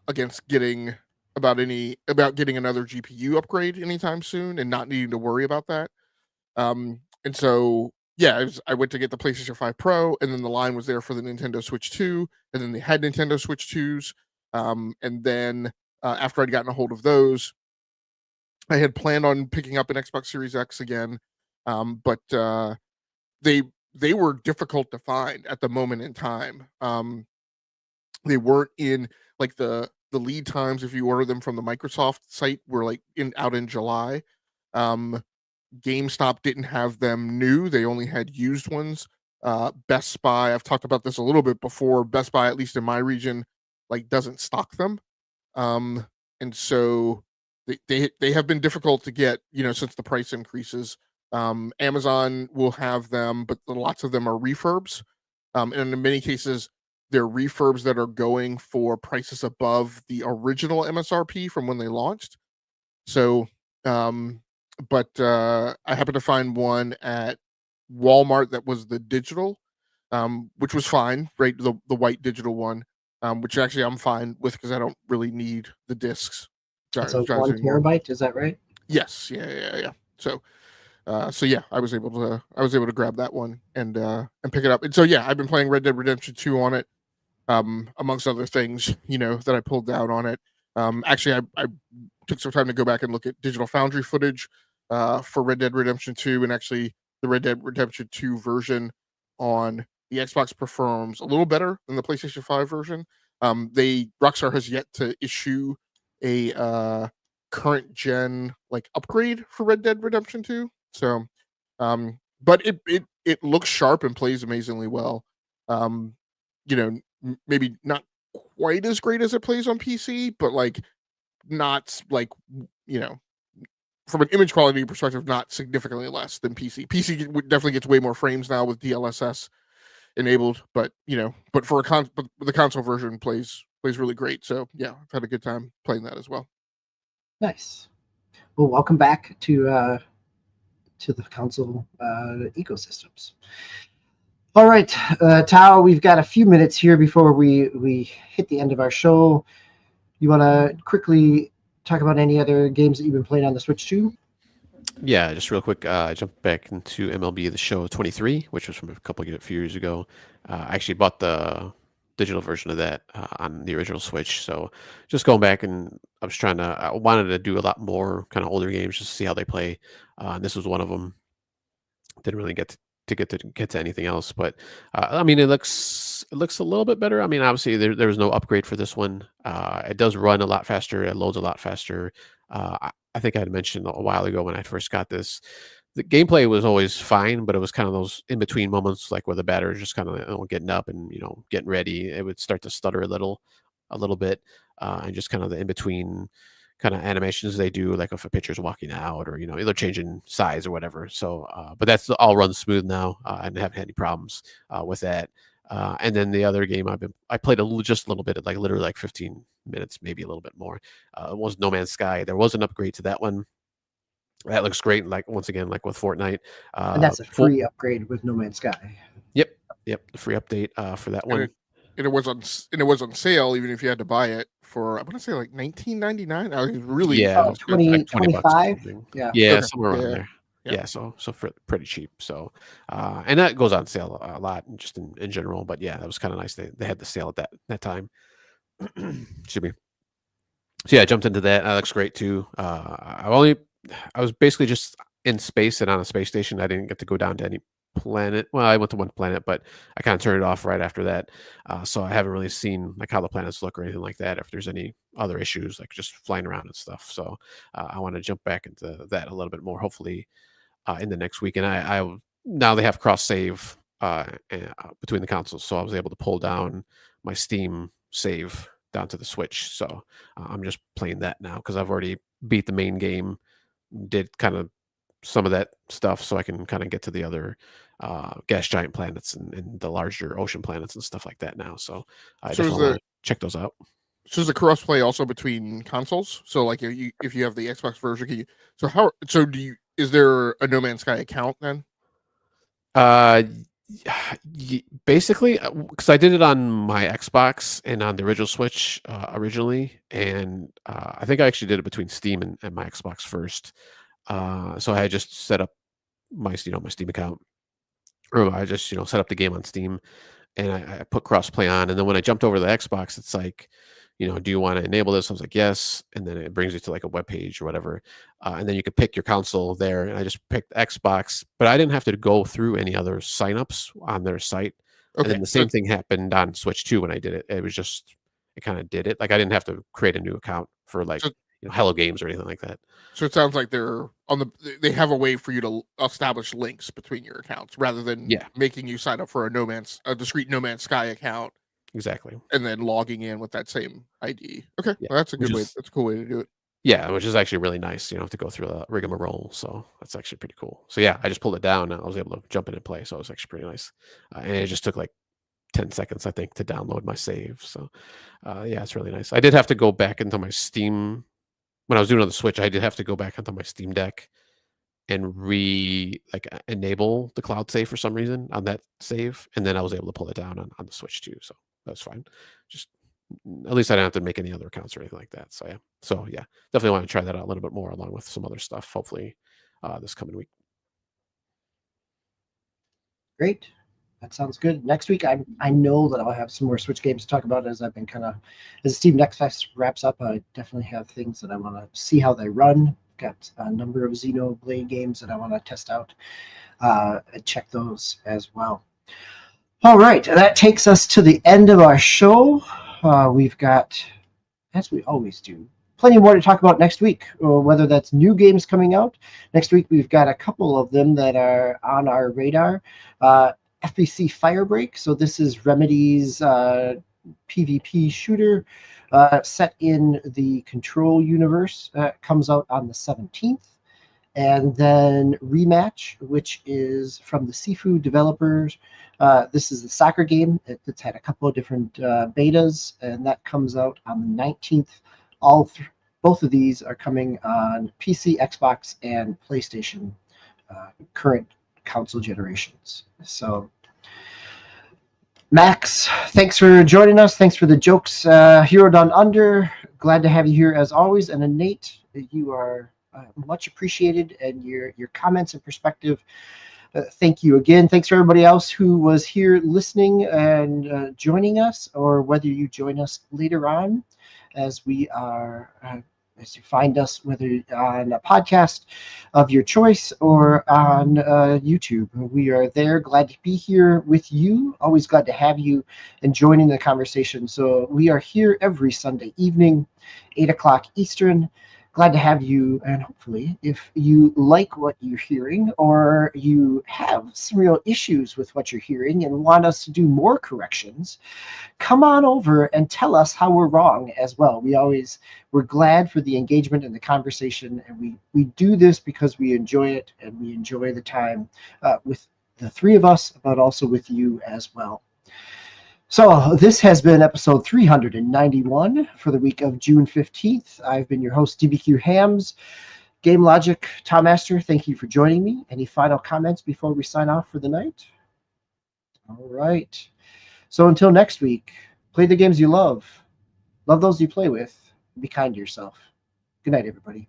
against getting another GPU upgrade anytime soon and not needing to worry about that. And so yeah, I went to get the PlayStation 5 Pro, and then the line was there for the Nintendo Switch 2, and then they had Nintendo Switch 2s. And then after I'd gotten a hold of those, I had planned on picking up an Xbox Series X again, but they were difficult to find at the moment in time. They weren't in like the lead times if you order them from the Microsoft site were like out in July. GameStop didn't have them new; they only had used ones. Best Buy, I've talked about this a little bit before. Best Buy, at least in my region, like doesn't stock them, and so they have been difficult to get. Since the price increases. Amazon will have them, but lots of them are refurbs, and in many cases, they're refurbs that are going for prices above the original MSRP from when they launched. So, but I happened to find one at Walmart that was the digital, which was fine, right? The white digital one, which actually I'm fine with because I don't really need the discs. It's a 1 terabyte, is that right? Yes, yeah. So yeah, I was able to grab that one and pick it up. And so yeah, I've been playing Red Dead Redemption 2 on it, amongst other things, that I pulled down on it. Actually, I took some time to go back and look at Digital Foundry footage for Red Dead Redemption 2, and actually the Red Dead Redemption 2 version on the Xbox performs a little better than the PlayStation 5 version. Rockstar has yet to issue a current gen like upgrade for Red Dead Redemption 2. So, but it looks sharp and plays amazingly well. Maybe not quite as great as it plays on PC, but like not like from an image quality perspective, not significantly less than PC. PC definitely gets way more frames now with DLSS enabled, but for but the console version plays really great. So yeah, I've had a good time playing that as well. Nice. Well, welcome back to to the console ecosystems. All right, Tao, we've got a few minutes here before we hit the end of our show. You want to quickly talk about any other games that you've been playing on the Switch too? Yeah, just real quick, I jumped back into MLB The Show 23, which was from a few years ago. I actually bought the digital version of that on the original Switch. So just going back, and I wanted to do a lot more kind of older games just to see how they play. And this was one of them. Didn't really get to anything else, but I mean, it looks a little bit better. I mean, obviously there was no upgrade for this one. It does run a lot faster. It loads a lot faster. I think I had mentioned a while ago when I first got this, the gameplay was always fine, but it was kind of those in between moments, like where the batter is just kind of getting up and getting ready. It would start to stutter a little bit, and just kind of the in between kind of animations they do, like if a pitcher's walking out or they're changing size or whatever. So, but that's all runs smooth now. I haven't had any problems with that. And then the other game I played just a little bit, like literally like 15 minutes, maybe a little bit more. It was No Man's Sky. There was an upgrade to that one. That looks great. Like once again, like with Fortnite. And that's a free upgrade with No Man's Sky. Yep, the free update for that one. And it was on sale, even if you had to buy it for, I want to say like $19.99. I was really 20, 25. Yeah, somewhere around there. Yeah, so for pretty cheap. So, and that goes on sale a lot, just in general. But yeah, that was kind of nice. They had the sale at that time. Excuse me. So yeah, I jumped into that. That looks great too. I was basically just in space and on a space station. I didn't get to go down to any planet. Well, I went to one planet, but I kind of turned it off right after that. So I haven't really seen like how the planets look or anything like that. If there's any other issues, like just flying around and stuff. So I want to jump back into that a little bit more, hopefully in the next week. And I now they have cross save between the consoles, so I was able to pull down my Steam save down to the Switch. So I'm just playing that now because I've already beat the main game, did kind of some of that stuff, so I can kind of get to the other gas giant planets and the larger ocean planets and stuff like that now. So I definitely want to check those out. So is the crossplay also between consoles? So like if you have the Xbox version, is there a No Man's Sky account then? Basically, because I did it on my Xbox and on the original Switch originally, and I think I actually did it between Steam and my Xbox first. So I just set up my Steam account, or I just set up the game on Steam, and I put crossplay on. And then when I jumped over to the Xbox, it's like, do you want to enable this? I was like, yes. And then it brings you to like a web page or whatever. And then you could pick your console there. And I just picked Xbox, but I didn't have to go through any other signups on their site. Okay. And then the same thing happened on Switch too when I did it. It kind of did it. Like I didn't have to create a new account for like Hello Games or anything like that. So it sounds like they have a way for you to establish links between your accounts rather than making you sign up for a discrete No Man's Sky account. Exactly. And then logging in with that same ID. Okay. Yeah. Well, that's a cool way to do it. Yeah, which is actually really nice, to go through a rigmarole. So that's actually pretty cool. So yeah, I just pulled it down and I was able to jump in and play. So it was actually pretty nice. And it just took like 10 seconds, I think, to download my save. So yeah, it's really nice. I did have to go back into my Steam. When I was doing it on the Switch, I did have to go back into my Steam Deck and enable the cloud save for some reason on that save. And then I was able to pull it down on the Switch too. So that's fine. Just at least I don't have to make any other accounts or anything like that. So yeah, definitely want to try that out a little bit more along with some other stuff, hopefully this coming week. Great. That sounds good. Next week, I know that I'll have some more Switch games to talk about as Steam Next Fest wraps up. I definitely have things that I want to see how they run. Got a number of Xenoblade games that I want to test out and check those as well. All right, that takes us to the end of our show. We've got, as we always do, plenty more to talk about next week, or whether that's new games coming out. Next week, we've got a couple of them that are on our radar. FBC Firebreak. So this is Remedy's PvP shooter set in the Control universe. Comes out on the 17th. And then Rematch, which is from the Sifu developers. This is the soccer game. It's had a couple of different betas, and that comes out on the 19th. Both of these are coming on PC, Xbox, and PlayStation current console generations. So, Max, thanks for joining us. Thanks for the jokes. Hero Down Under, glad to have you here as always. And Nate, you are much appreciated, and your comments and perspective. Thank you again. Thanks for everybody else who was here listening and joining us, or whether you join us later on as we are. As you find us, whether on a podcast of your choice or on YouTube. We are there, glad to be here with you, always glad to have you and joining the conversation. So we are here every Sunday evening, 8 o'clock Eastern. Glad to have you, and hopefully if you like what you're hearing, or you have some real issues with what you're hearing and want us to do more corrections, come on over and tell us how we're wrong as well. We're glad for the engagement and the conversation, and we do this because we enjoy it, and we enjoy the time with the three of us, but also with you as well. So this has been episode 391 for the week of June 15th. I've been your host, DBQ Hams. Game Logic, Tom Master, thank you for joining me. Any final comments before we sign off for the night? All right. So until next week, play the games you love those you play with, be kind to yourself. Good night, everybody.